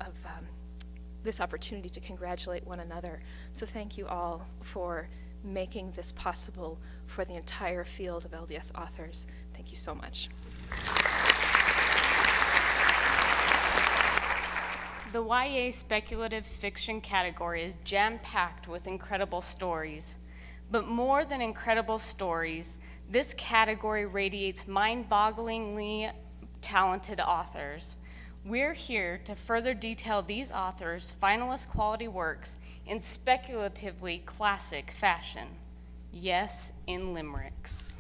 this opportunity to congratulate one another. So thank you all for making this possible for the entire field of LDS authors. Thank you so much. The YA speculative fiction category is jam-packed with incredible stories. But more than incredible stories, this category radiates mind-bogglingly talented authors. We're here to further detail these authors' finalist quality works in speculatively classic fashion. Yes, in limericks.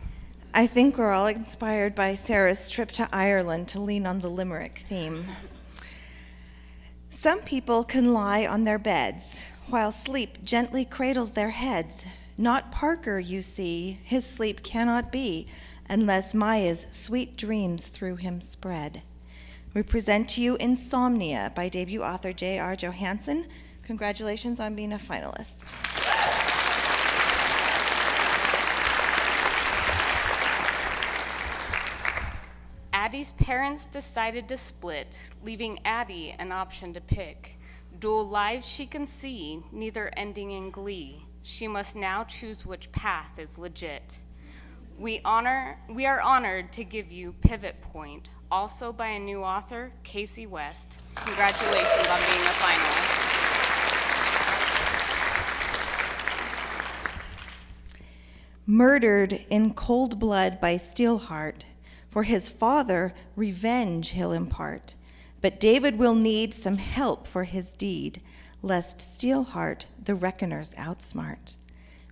I think we're all inspired by Sarah's trip to Ireland to lean on the limerick theme. Some people can lie on their beds while sleep gently cradles their heads. Not Parker, you see, his sleep cannot be unless Maya's sweet dreams through him spread. We present to you Insomnia by debut author J.R. Johansson. Congratulations on being a finalist. Addie's parents decided to split, leaving Addie an option to pick. Dual lives she can see, neither ending in glee. She must now choose which path is legit. We are honored to give you Pivot Point, also by a new author, Casey West. Congratulations on being a finalist. Murdered in cold blood by Steelheart, for his father revenge he'll impart. But David will need some help for his deed, lest Steelheart the reckoners outsmart.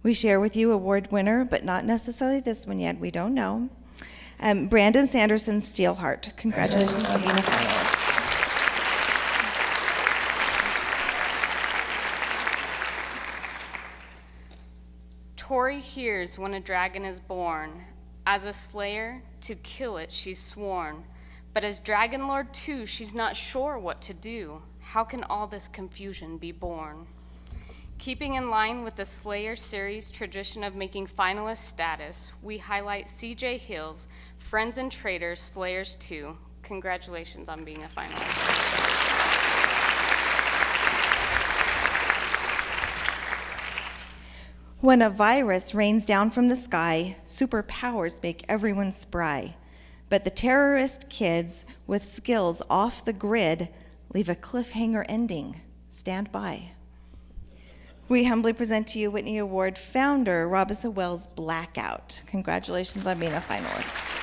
We share with you award winner, but not necessarily this one yet, we don't know. Brandon Sanderson's Steelheart. Congratulations on being a finalist. Tori hears when a dragon is born. As a slayer, to kill it she's sworn. But as Dragon Lord too, she's not sure what to do. How can all this confusion be born? Keeping in line with the Slayer series tradition of making finalist status, we highlight C.J. Hill's Friends and Traitors, Slayers 2. Congratulations on being a finalist. When a virus rains down from the sky, superpowers make everyone spry. But the terrorist kids with skills off the grid leave a cliffhanger ending. Stand by. We humbly present to you Whitney Award founder Robisa Wells' Blackout. Congratulations on being a finalist.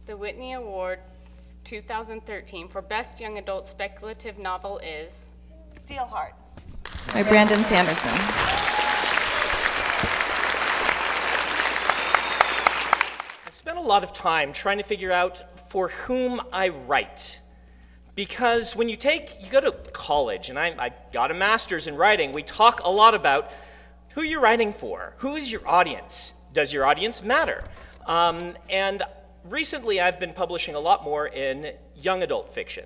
The Whitney Award 2013 for Best Young Adult Speculative Novel is Steelheart by Brandon Sanderson. I've spent a lot of time trying to figure out for whom I write. Because when you go to college, and I got a master's in writing, we talk a lot about who you're writing for. Who is your audience? Does your audience matter? And recently I've been publishing a lot more in young adult fiction.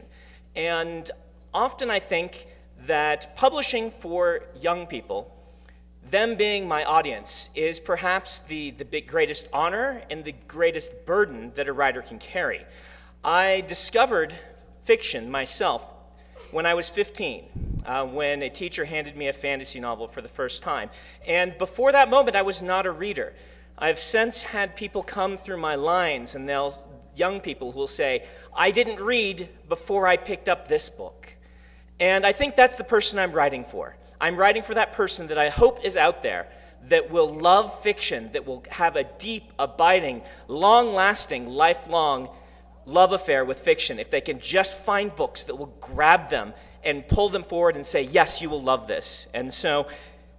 And often I think that publishing for young people, them being my audience, is perhaps the greatest honor and the greatest burden that a writer can carry. I discovered fiction myself when I was 15, when a teacher handed me a fantasy novel for the first time. And before that moment, I was not a reader. I've since had people come through my lines, and young people who will say, I didn't read before I picked up this book. And I think that's the person I'm writing for. I'm writing for that person that I hope is out there that will love fiction, that will have a deep, abiding, long-lasting, lifelong love affair with fiction, if they can just find books that will grab them and pull them forward and say, yes, you will love this. And so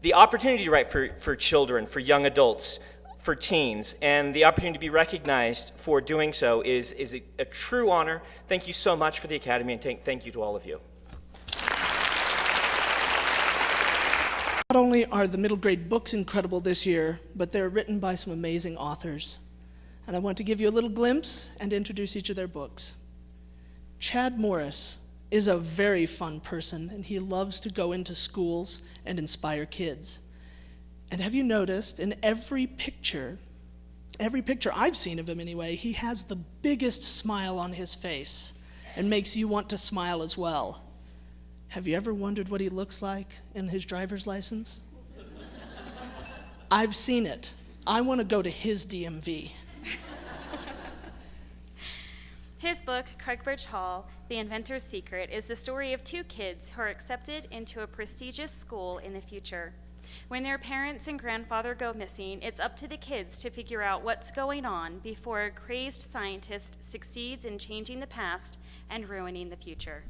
the opportunity to write for children, for young adults, for teens, and the opportunity to be recognized for doing so is a true honor. Thank you so much for the Academy, and thank you to all of you. Not only are the middle grade books incredible this year, but they're written by some amazing authors. And I want to give you a little glimpse and introduce each of their books. Chad Morris is a very fun person, and he loves to go into schools and inspire kids. And have you noticed, in every picture I've seen of him anyway, he has the biggest smile on his face and makes you want to smile as well. Have you ever wondered what he looks like in his driver's license? I've seen it. I want to go to his DMV. His book, Craigbridge Hall, The Inventor's Secret, is the story of two kids who are accepted into a prestigious school in the future. When their parents and grandfather go missing, it's up to the kids to figure out what's going on before a crazed scientist succeeds in changing the past and ruining the future.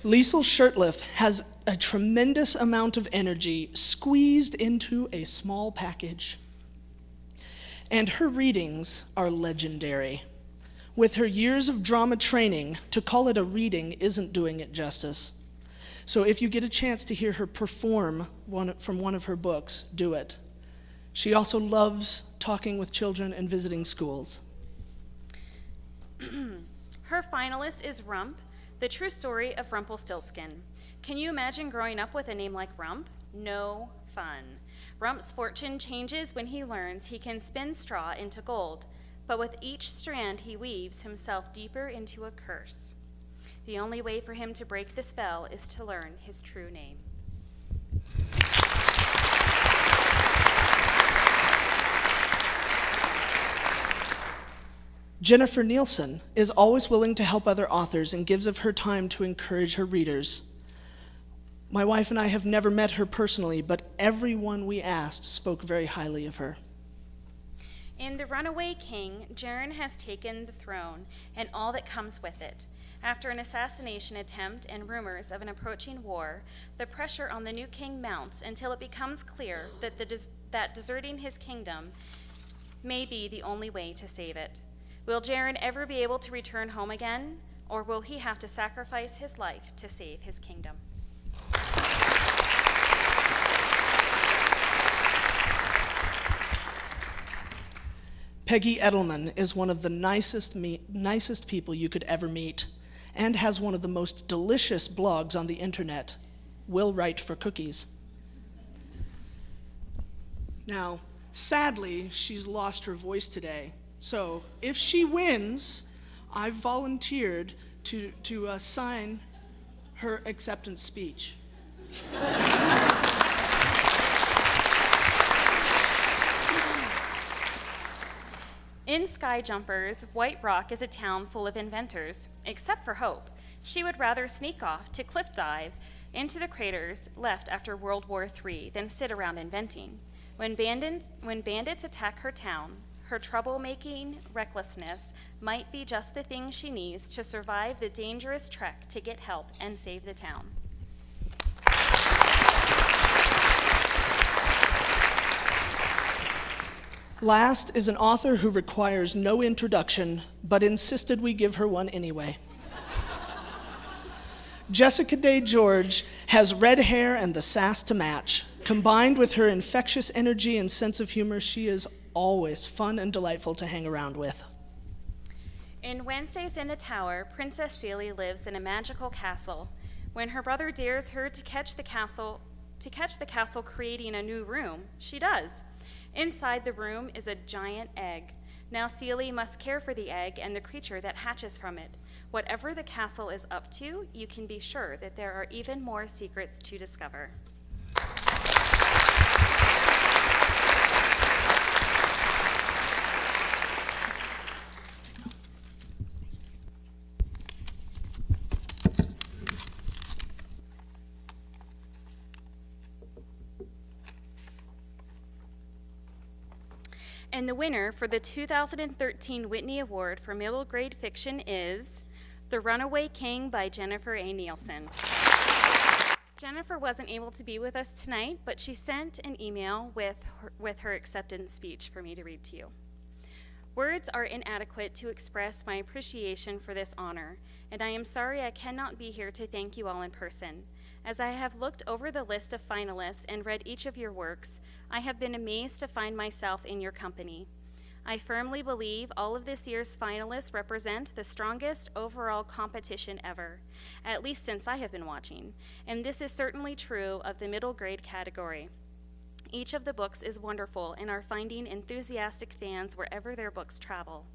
Liesl Shirtliff has a tremendous amount of energy squeezed into a small package. And her readings are legendary. With her years of drama training, to call it a reading isn't doing it justice. So if you get a chance to hear her perform from one of her books, do it. She also loves talking with children and visiting schools. Her finalist is Rump, the true story of Rumpelstiltskin. Can you imagine growing up with a name like Rump? No fun. Rump's fortune changes when he learns he can spin straw into gold, but with each strand he weaves himself deeper into a curse. The only way for him to break the spell is to learn his true name. Jennifer Nielsen is always willing to help other authors and gives of her time to encourage her readers. My wife and I have never met her personally, but everyone we asked spoke very highly of her. In The Runaway King, Jaren has taken the throne and all that comes with it. After an assassination attempt and rumors of an approaching war, the pressure on the new king mounts until it becomes clear that deserting his kingdom may be the only way to save it. Will Jaren ever be able to return home again, or will he have to sacrifice his life to save his kingdom? Peggy Edelman is one of the nicest people you could ever meet, and has one of the most delicious blogs on the internet, Will Write for Cookies. Now, sadly, she's lost her voice today. So if she wins, I've volunteered to sign her acceptance speech. In Sky Jumpers, White Rock is a town full of inventors, except for Hope. She would rather sneak off to cliff dive into the craters left after World War III than sit around inventing. When bandits attack her town, her troublemaking recklessness might be just the thing she needs to survive the dangerous trek to get help and save the town. Last is an author who requires no introduction, but insisted we give her one anyway. Jessica Day George has red hair and the sass to match. Combined with her infectious energy and sense of humor, she is always fun and delightful to hang around with. In Wednesdays in the Tower, Princess Celie lives in a magical castle. When her brother dares her to catch the castle creating a new room, she does. Inside the room is a giant egg. Now Celie must care for the egg and the creature that hatches from it. Whatever the castle is up to, you can be sure that there are even more secrets to discover. And the winner for the 2013 Whitney Award for Middle Grade Fiction is The Runaway King by Jennifer A. Nielsen. Jennifer wasn't able to be with us tonight, but she sent an email with her acceptance speech for me to read to you. Words are inadequate to express my appreciation for this honor, and I am sorry I cannot be here to thank you all in person. As I have looked over the list of finalists and read each of your works, I have been amazed to find myself in your company. I firmly believe all of this year's finalists represent the strongest overall competition ever, at least since I have been watching, and this is certainly true of the middle grade category. Each of the books is wonderful and are finding enthusiastic fans wherever their books travel.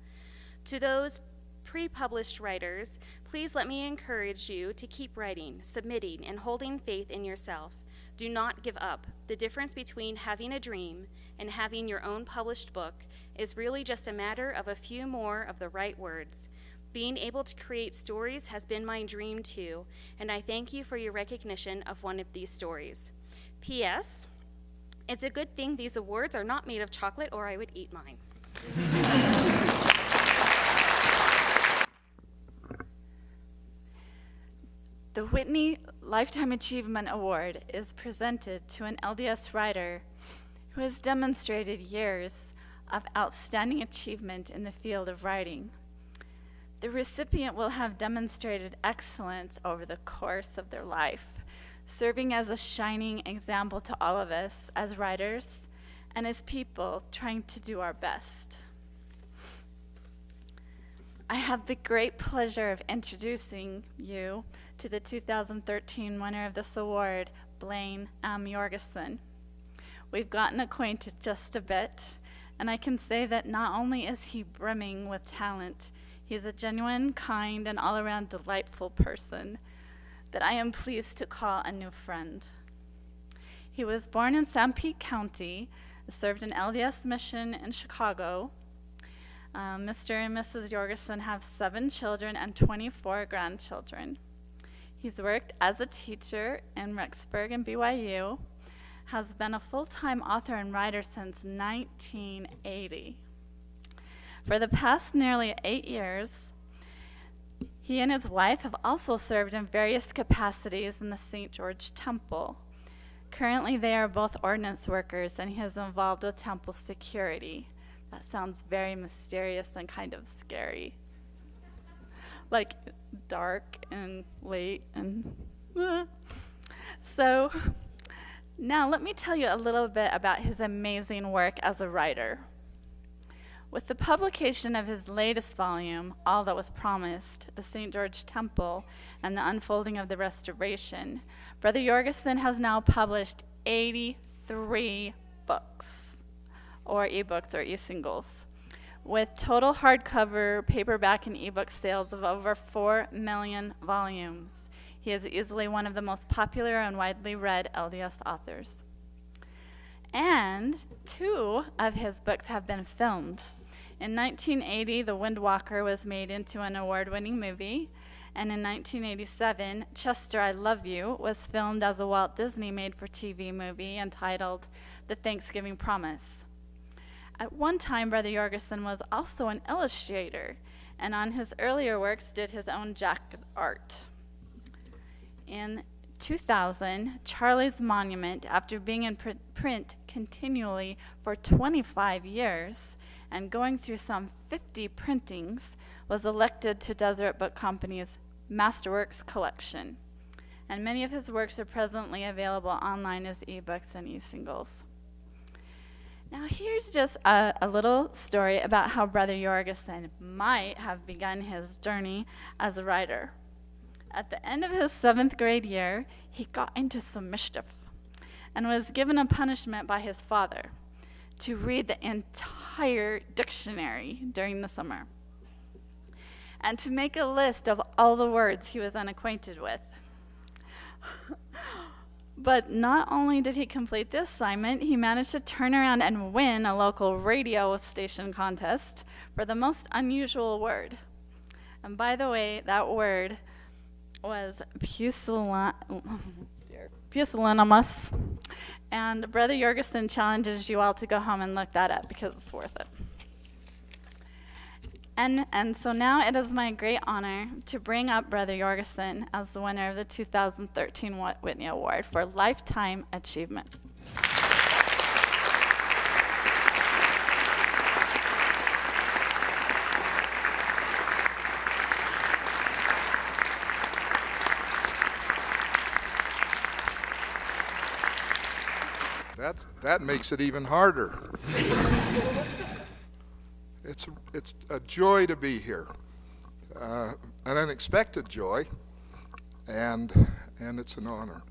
To those pre-published writers, please let me encourage you to keep writing, submitting, and holding faith in yourself. Do not give up. The difference between having a dream and having your own published book is really just a matter of a few more of the right words. Being able to create stories has been my dream too, and I thank you for your recognition of one of these stories. P.S. It's a good thing these awards are not made of chocolate, or I would eat mine. The Whitney Lifetime Achievement Award is presented to an LDS writer who has demonstrated years of outstanding achievement in the field of writing. The recipient will have demonstrated excellence over the course of their life, serving as a shining example to all of us as writers and as people trying to do our best. I have the great pleasure of introducing you to the 2013 winner of this award, Blaine M. Jorgensen. We've gotten acquainted just a bit, and I can say that not only is he brimming with talent, he is a genuine, kind, and all-around delightful person that I am pleased to call a new friend. He was born in Sanpete County, served an LDS mission in Chicago. Mr. and Mrs. Jorgensen have 7 children and 24 grandchildren. He's worked as a teacher in Rexburg and BYU, has been a full-time author and writer since 1980. For the past nearly 8 years, he and his wife have also served in various capacities in the St. George Temple. Currently, they are both ordnance workers, and he is involved with temple security. That sounds very mysterious and kind of scary. Like dark and late and So now let me tell you a little bit about his amazing work as a writer. With the publication of his latest volume, All That Was Promised, the St. George Temple and the Unfolding of the Restoration, Brother Jorgensen has now published 83 books, or ebooks or e-singles, with total hardcover, paperback, and ebook sales of over 4 million volumes. He is easily one of the most popular and widely read LDS authors. And 2 of his books have been filmed. In 1980, The Windwalker was made into an award-winning movie, and in 1987, Chester, I Love You was filmed as a Walt Disney made-for-TV movie entitled The Thanksgiving Promise. At one time, Brother Jorgensen was also an illustrator, and on his earlier works did his own jacket art. In 2000, Charlie's Monument, after being in print continually for 25 years and going through some 50 printings, was elected to Deseret Book Company's Masterworks collection. and many of his works are presently available online as ebooks and e-singles. Now here's just a little story about how Brother Jorgensen might have begun his journey as a writer. At the end of his 7th grade year, he got into some mischief and was given a punishment by his father to read the entire dictionary during the summer and to make a list of all the words he was unacquainted with. But not only did he complete the assignment, he managed to turn around and win a local radio station contest for the most unusual word. And by the way, that word was pusillanimous. And Brother Jorgensen challenges you all to go home and look that up because it's worth it. And so now it is my great honor to bring up Brother Jorgensen as the winner of the 2013 Whitney Award for Lifetime Achievement. That makes it even harder. It's a joy to be here, an unexpected joy, and it's an honor.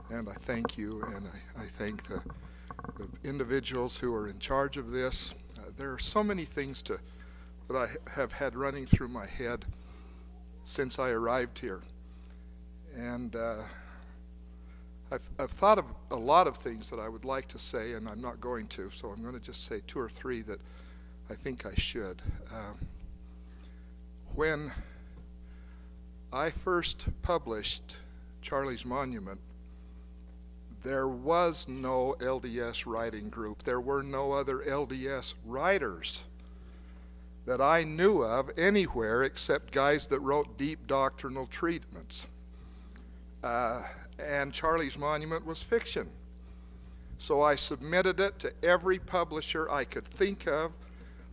And I thank you, and I thank the individuals who are in charge of this. There are so many things that I have had running through my head since I arrived here, and I've thought of a lot of things that I would like to say, and I'm not going to, so I'm going to just say 2 or 3 that I think I should. When I first published Charlie's Monument, there was no LDS writing group. There were no other LDS writers that I knew of anywhere except guys that wrote deep doctrinal treatments. And Charlie's Monument was fiction. So I submitted it to every publisher I could think of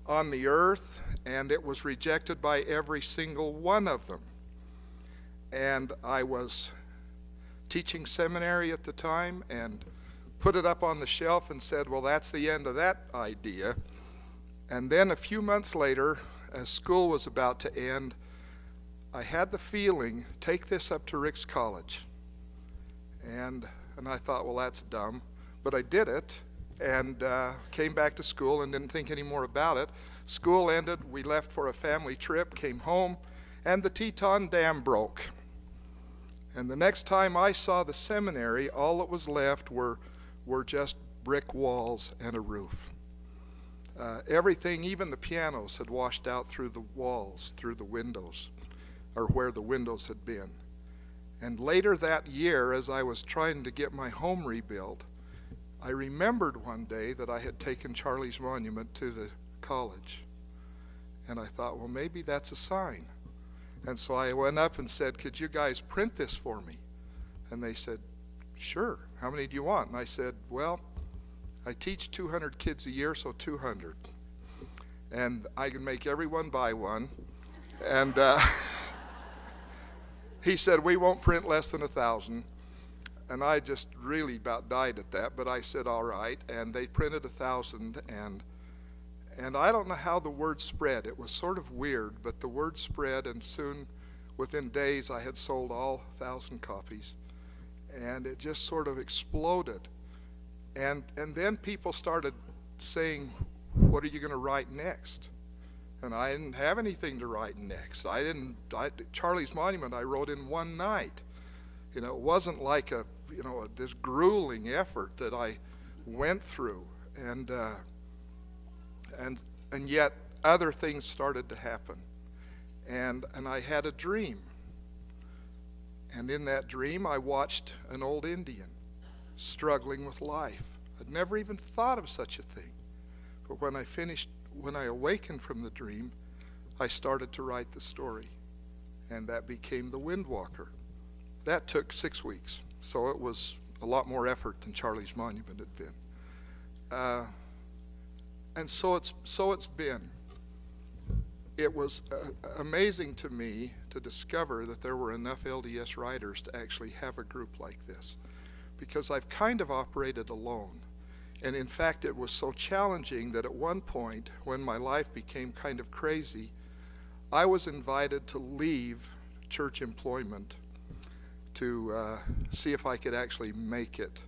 on the earth, and it was rejected by every single one of them. And I was teaching seminary at the time and put it up on the shelf and said, well, that's the end of that idea. And then a few months later, as school was about to end, I had the feeling, take this up to Rick's College. And I thought, well, that's dumb. But I did it, and came back to school and didn't think any more about it. School ended, we left for a family trip, came home, and the Teton Dam broke. And the next time I saw the seminary, all that was left were just brick walls and a roof. Everything, even the pianos, had washed out through the walls, through the windows, or where the windows had been. And later that year, as I was trying to get my home rebuilt, I remembered one day that I had taken Charlie's Monument to the college. And I thought, well, maybe that's a sign. And so I went up and said, could you guys print this for me? And they said, sure. How many do you want? And I said, well, I teach 200 kids a year, so 200. And I can make everyone buy one. And he said, we won't print less than 1,000. And I just really about died at that, but I said, all right. And they printed 1,000, and I don't know how the word spread. It was sort of weird, but the word spread, and soon, within days, I had sold all 1,000 copies. And it just sort of exploded. And then people started saying, what are you going to write next? And I didn't have anything to write next. Charlie's Monument I wrote in one night. You know, it wasn't like this grueling effort that I went through. And yet other things started to happen. And I had a dream. And in that dream I watched an old Indian struggling with life. I'd never even thought of such a thing. But when I awakened from the dream, I started to write the story. And that became The Windwalker. That took 6 weeks. So it was a lot more effort than Charlie's Monument had been. And so it's been. it was amazing to me to discover that there were enough LDS writers to actually have a group like this, because I've kind of operated alone. And in fact, it was so challenging that at one point, when my life became kind of crazy, I was invited to leave church employment to see if I could actually make it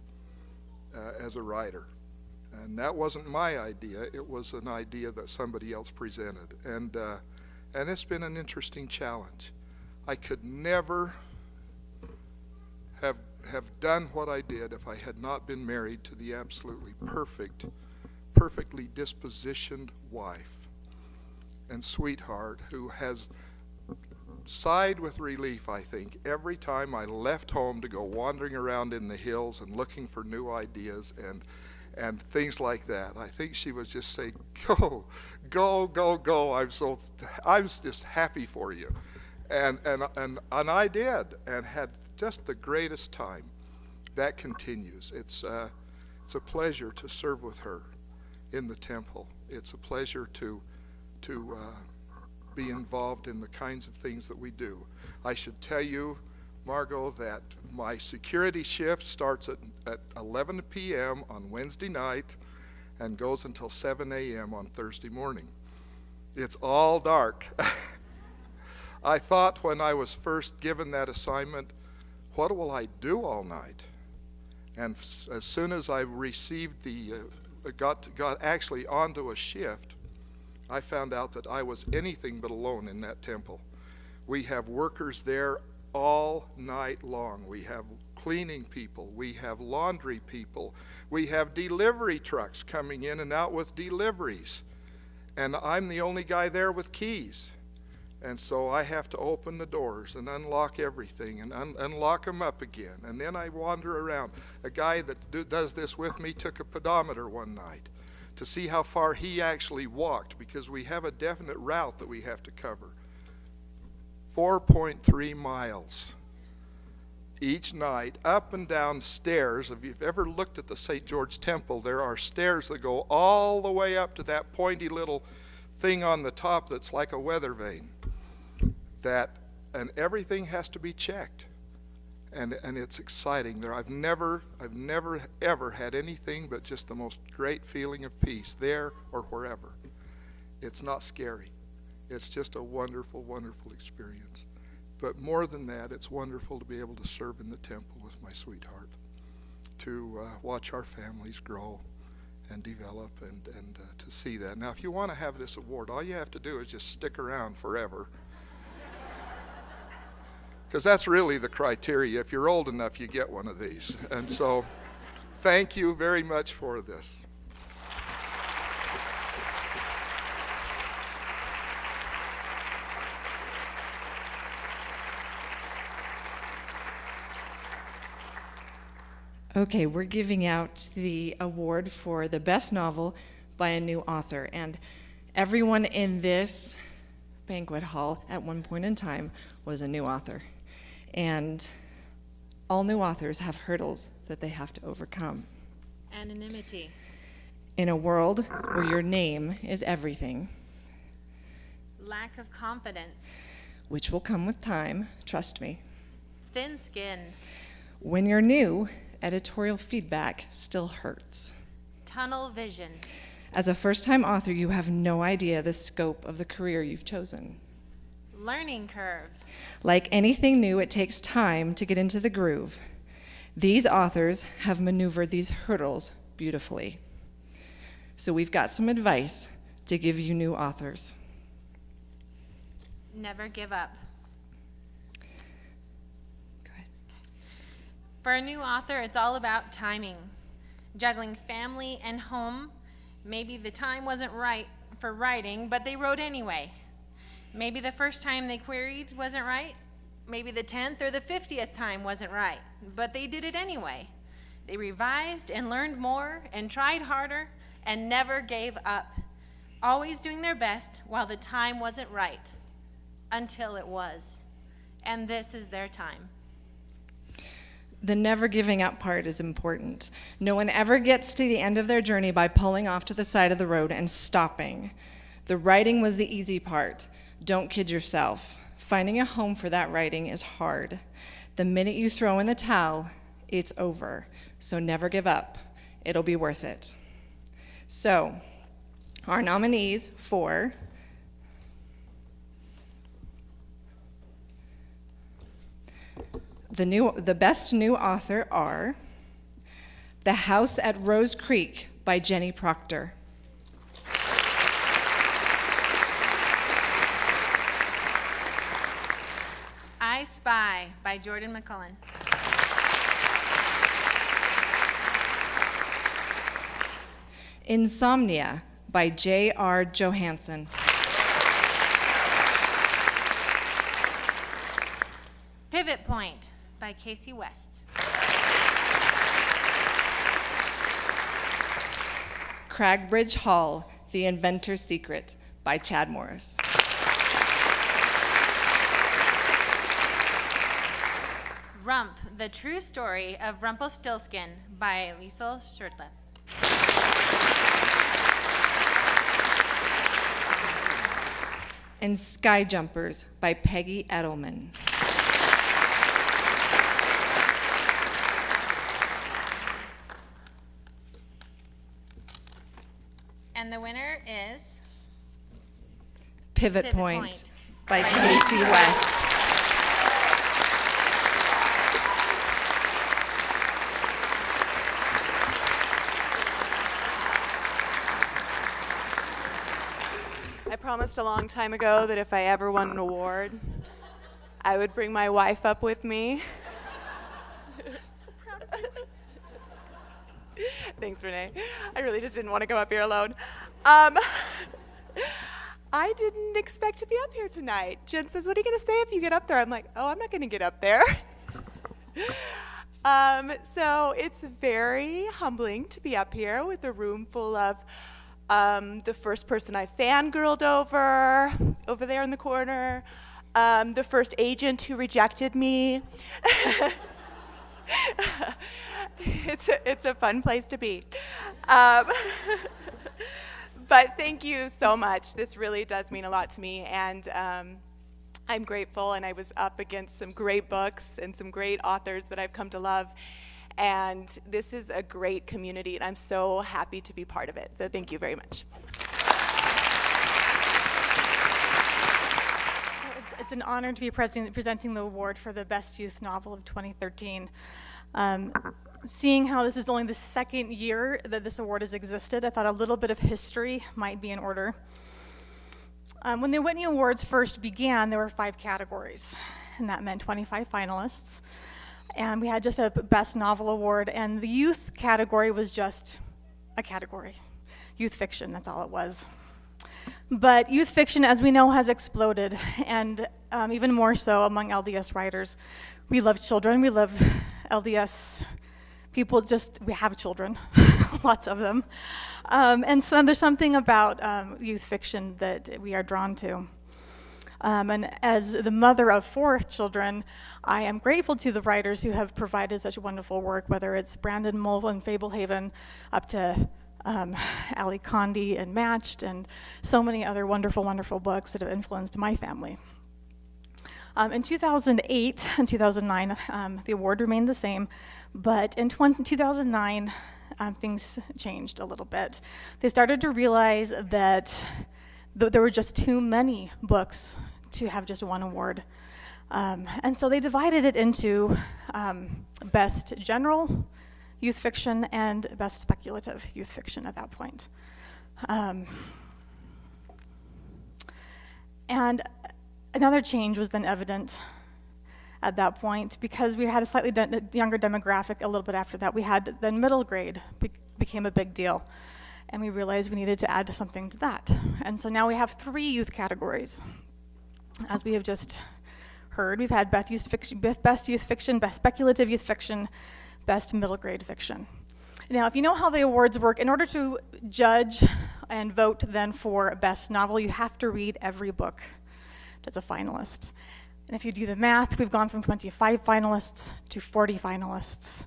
as a writer. And that wasn't my idea, it was an idea that somebody else presented. And it's been an interesting challenge. I could never have done what I did if I had not been married to the absolutely perfectly dispositioned wife and sweetheart who has sighed with relief, I think, every time I left home to go wandering around in the hills and looking for new ideas and things like that. I think she was just saying, go, go, go, go. I'm just happy for you. And I did, and had just the greatest time. That continues. It's a pleasure to serve with her in the temple. It's a pleasure to be involved in the kinds of things that we do. I should tell you, Margot, that my security shift starts at 11 p.m. on Wednesday night and goes until 7 a.m. on Thursday morning. It's all dark. I thought when I was first given that assignment, what will I do all night? And as soon as I received got actually onto a shift, I found out that I was anything but alone in that temple. We have workers there all night long. We have cleaning people. We have laundry people. We have delivery trucks coming in and out with deliveries. And I'm the only guy there with keys. And so I have to open the doors and unlock everything and unlock them up again. And then I wander around. A guy that does this with me took a pedometer one night to see how far he actually walked, because we have a definite route that we have to cover. 4.3 miles each night, up and down stairs. If you've ever looked at the St. George Temple, there are stairs that go all the way up to that pointy little thing on the top that's like a weather vane. And everything has to be checked. And it's exciting there. I've never ever had anything but just the most great feeling of peace there or wherever. It's not scary. It's just a wonderful, wonderful experience. But more than that, it's wonderful to be able to serve in the temple with my sweetheart, to watch our families grow and develop and to see that. Now, if you want to have this award, all you have to do is just stick around forever. Because that's really the criteria. If you're old enough, you get one of these. And so, thank you very much for this. Okay, we're giving out the award for the best novel by a new author. And everyone in this banquet hall at one point in time was a new author. And all new authors have hurdles that they have to overcome. Anonymity. In a world where your name is everything. Lack of confidence. Which will come with time, trust me. Thin skin. When you're new, editorial feedback still hurts. Tunnel vision. As a first-time author, you have no idea the scope of the career you've chosen. Learning curve. Like anything new, it takes time to get into the groove. These authors have maneuvered these hurdles beautifully. So we've got some advice to give you new authors. Never give up. Go ahead. For a new author, it's all about timing. Juggling family and home. Maybe the time wasn't right for writing, but they wrote anyway. Maybe the first time they queried wasn't right. Maybe the 10th or the 50th time wasn't right, but they did it anyway. They revised and learned more and tried harder and never gave up, always doing their best while the time wasn't right, until it was. And this is their time. The never giving up part is important. No one ever gets to the end of their journey by pulling off to the side of the road and stopping. The writing was the easy part. Don't kid yourself. Finding a home for that writing is hard. The minute you throw in the towel, it's over. So never give up. It'll be worth it. So, our nominees for the best new author are The House at Rose Creek by Jenny Proctor, I Spy by Jordan McCullen. Insomnia by J.R. Johansson, Pivot Point by Casey West. Cragbridge Hall, The Inventor's Secret by Chad Morris, Rump, The True Story of Rumpelstiltskin by Liesl Shirtliff. and Sky Jumpers by Peggy Edelman. And the winner is Pivot Point by Casey West. I promised a long time ago that if I ever won an award, I would bring my wife up with me. So proud of you. Thanks, Renee. I really just didn't want to come up here alone. I didn't expect to be up here tonight. Jen says, what are you going to say if you get up there? I'm like, oh, I'm not going to get up there. So it's very humbling to be up here with a room full of the first person I fangirled over there in the corner, the first agent who rejected me. It's a fun place to be. But thank you so much. This really does mean a lot to me, and I'm grateful, and I was up against some great books and some great authors that I've come to love. And this is a great community, and I'm so happy to be part of it. So thank you very much. It's an honor to be presenting the award for the Best Youth Novel of 2013. Seeing how this is only the second year that this award has existed, I thought a little bit of history might be in order. When the Whitney Awards first began, there were 5 categories, and that meant 25 finalists. And we had just a Best Novel Award, and the youth category was just a category. Youth fiction, that's all it was. But youth fiction, as we know, has exploded, and even more so among LDS writers. We love children, we love LDS people, we have children, lots of them. And so there's something about youth fiction that we are drawn to. And as the mother of 4 children, I am grateful to the writers who have provided such wonderful work, whether it's Brandon Mull and Fablehaven, up to Ali Condi and Matched, and so many other wonderful, wonderful books that have influenced my family. In 2008 and 2009, the award remained the same, but in 2009, things changed a little bit. They started to realize that there were just too many books to have just one award. And so they divided it into Best General Youth Fiction and Best Speculative Youth Fiction at that point. And another change was then evident at that point, because we had a slightly younger demographic a little bit after that. We had then middle grade became a big deal. And we realized we needed to add something to that. And so now we have 3 youth categories. As we have just heard, we've had Best Youth Fiction, Best Speculative Youth Fiction, Best Middle Grade Fiction. Now, if you know how the awards work, in order to judge and vote then for Best Novel, you have to read every book that's a finalist. And if you do the math, we've gone from 25 finalists to 40 finalists.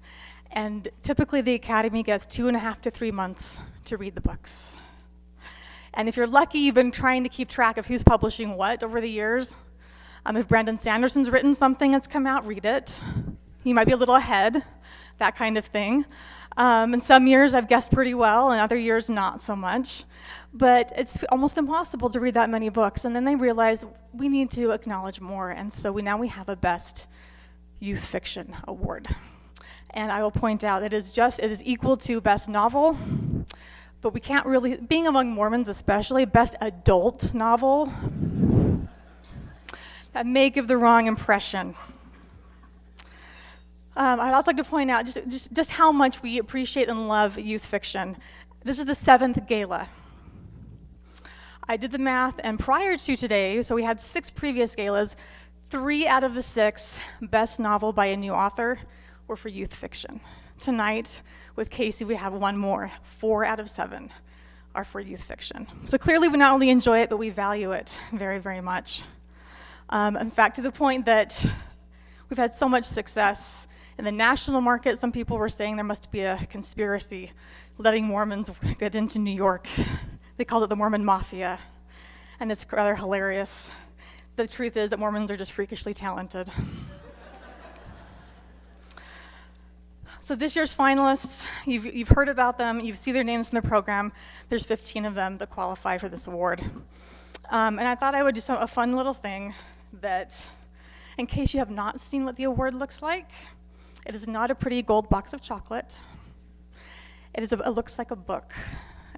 And typically the Academy gets 2.5 to 3 months to read the books. And if you're lucky, you've been trying to keep track of who's publishing what over the years. If Brandon Sanderson's written something that's come out, read it. You might be a little ahead, that kind of thing. In some years, I've guessed pretty well, and other years, not so much. But it's almost impossible to read that many books. And then they realize we need to acknowledge more. And so now we have a Best Youth Fiction Award. And I will point out that it is equal to Best Novel, but we can't really, being among Mormons especially, Best Adult Novel, that may give the wrong impression. I'd also like to point out just how much we appreciate and love youth fiction. This is the 7th gala. I did the math, and prior to today, so we had 6 previous galas, 3 out of the 6 best novel by a new author were for youth fiction. Tonight, with Casey, we have 1 more. 4 out of 7 are for youth fiction. So clearly we not only enjoy it, but we value it very, very much. In fact, to the point that we've had so much success in the national market, some people were saying there must be a conspiracy letting Mormons get into New York. They called it the Mormon Mafia, and it's rather hilarious. The truth is that Mormons are just freakishly talented. So this year's finalists, you've heard about them, you see their names in the program. There's 15 of them that qualify for this award. And I thought I would do a fun little thing that, in case you have not seen what the award looks like, it is not a pretty gold box of chocolate. It looks like a book.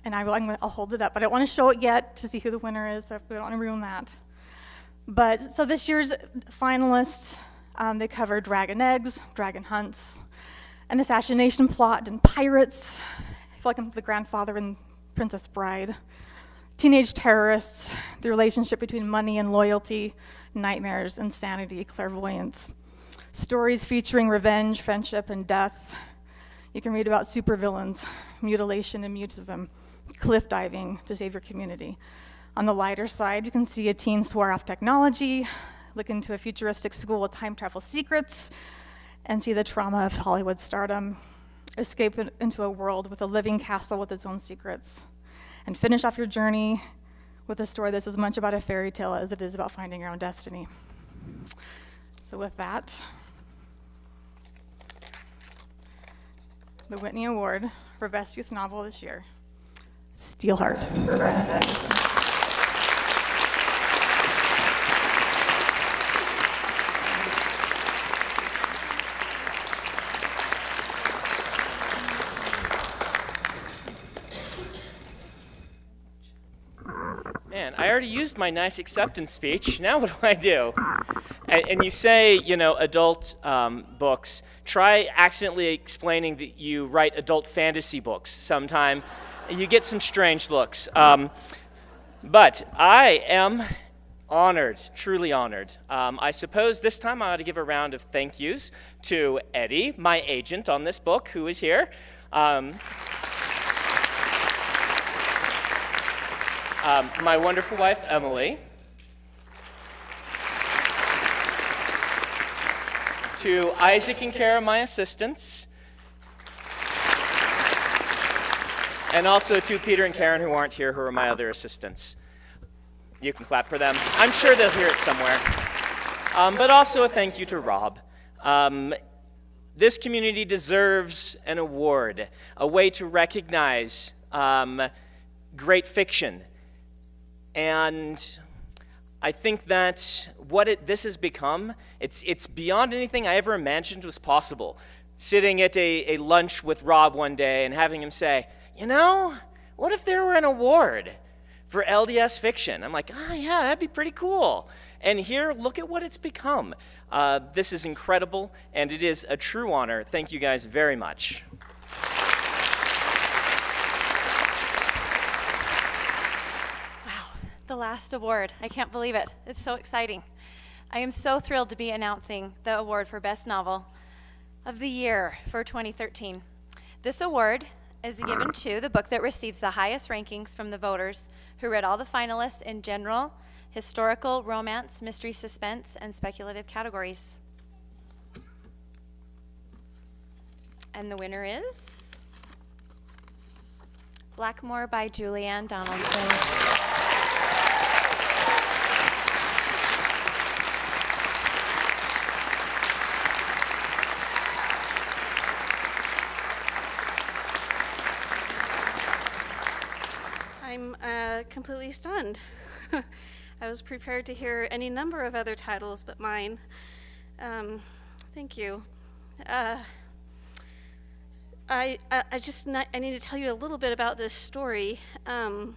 And I'll hold it up, but I don't want to show it yet to see who the winner is, so we don't want to ruin that. But so this year's finalists, they cover dragon eggs, dragon hunts, an assassination plot, and pirates. I feel like I'm the grandfather in Princess Bride. Teenage terrorists, the relationship between money and loyalty, nightmares, insanity, clairvoyance. Stories featuring revenge, friendship, and death. You can read about supervillains, mutilation and mutism, cliff diving to save your community. On the lighter side, you can see a teen swear off technology, look into a futuristic school with time travel secrets, and see the trauma of Hollywood stardom, escape into a world with a living castle with its own secrets, and finish off your journey with a story that's as much about a fairy tale as it is about finding your own destiny. So with that, the Whitney Award for Best Youth Novel this year, Steelheart, by Brandon Sanderson. Man, I already used my nice acceptance speech. Now what do I do? And you say, adult books. Try accidentally explaining that you write adult fantasy books sometime. You get some strange looks. But I am honored, truly honored. I suppose this time I ought to give a round of thank yous to Eddie, my agent on this book, who is here. My wonderful wife, Emily. To Isaac and Kara, my assistants. And also to Peter and Karen, who aren't here, who are my other assistants. You can clap for them. I'm sure they'll hear it somewhere. But also a thank you to Rob. This community deserves an award, a way to recognize great fiction. And I think that what this has become, it's beyond anything I ever imagined was possible. Sitting at a lunch with Rob one day and having him say, what if there were an award for LDS fiction? I'm like, yeah, that'd be pretty cool. And here, look at what it's become. This is incredible, and it is a true honor. Thank you guys very much. The last award. I can't believe it. It's so exciting. I am so thrilled to be announcing the award for Best Novel of the Year for 2013. This award is given to the book that receives the highest rankings from the voters who read all the finalists in general, historical, romance, mystery, suspense, and speculative categories. And the winner is Blackmore by Julianne Donaldson. I'm completely stunned. I was prepared to hear any number of other titles but mine. Thank you. I need to tell you a little bit about this story. And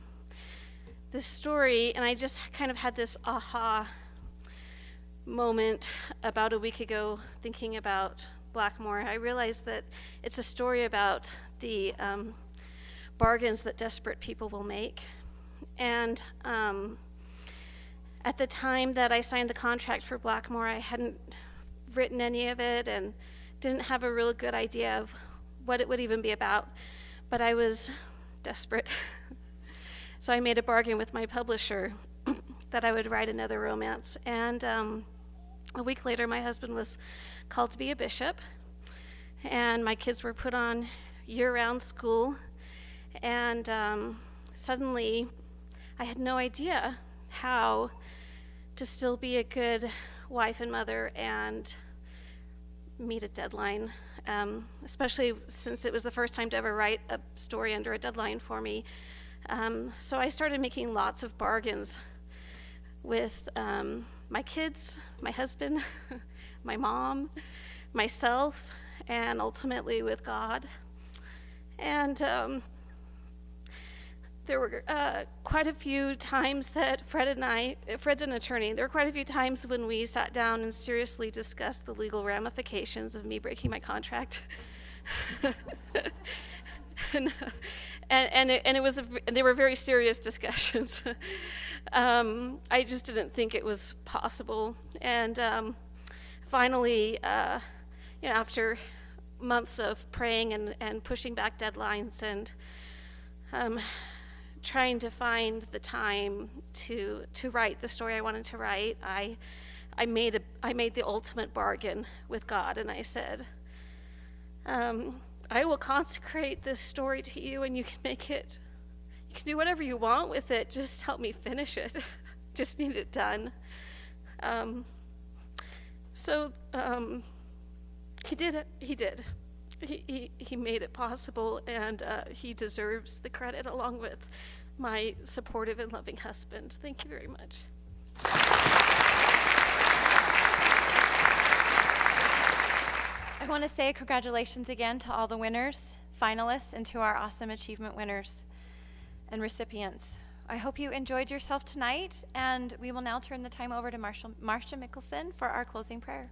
I just kind of had this aha moment about a week ago thinking about Blackmore. I realized that it's a story about the bargains that desperate people will make. And at the time that I signed the contract for Blackmore, I hadn't written any of it and didn't have a real good idea of what it would even be about, but I was desperate. So I made a bargain with my publisher that I would write another romance. And a week later, my husband was called to be a bishop, and my kids were put on year-round school. And suddenly, I had no idea how to still be a good wife and mother and meet a deadline, especially since it was the first time to ever write a story under a deadline for me. So I started making lots of bargains with my kids, my husband, my mom, myself, and ultimately with God. And there were quite a few times that Fred's an attorney, there were quite a few times when we sat down and seriously discussed the legal ramifications of me breaking my contract. and they were very serious discussions. I just didn't think it was possible. And finally, after months of praying and pushing back deadlines and trying to find the time to write the story I wanted to write, I made the ultimate bargain with God, and I said, I will consecrate this story to you, and you can do whatever you want with it, just help me finish it. Just need it done. He did it. He did. He made it possible, and he deserves the credit along with my supportive and loving husband. Thank you very much. I want to say congratulations again to all the winners, finalists, and to our awesome achievement winners and recipients. I hope you enjoyed yourself tonight, and we will now turn the time over to Marcia Mickelson for our closing prayer.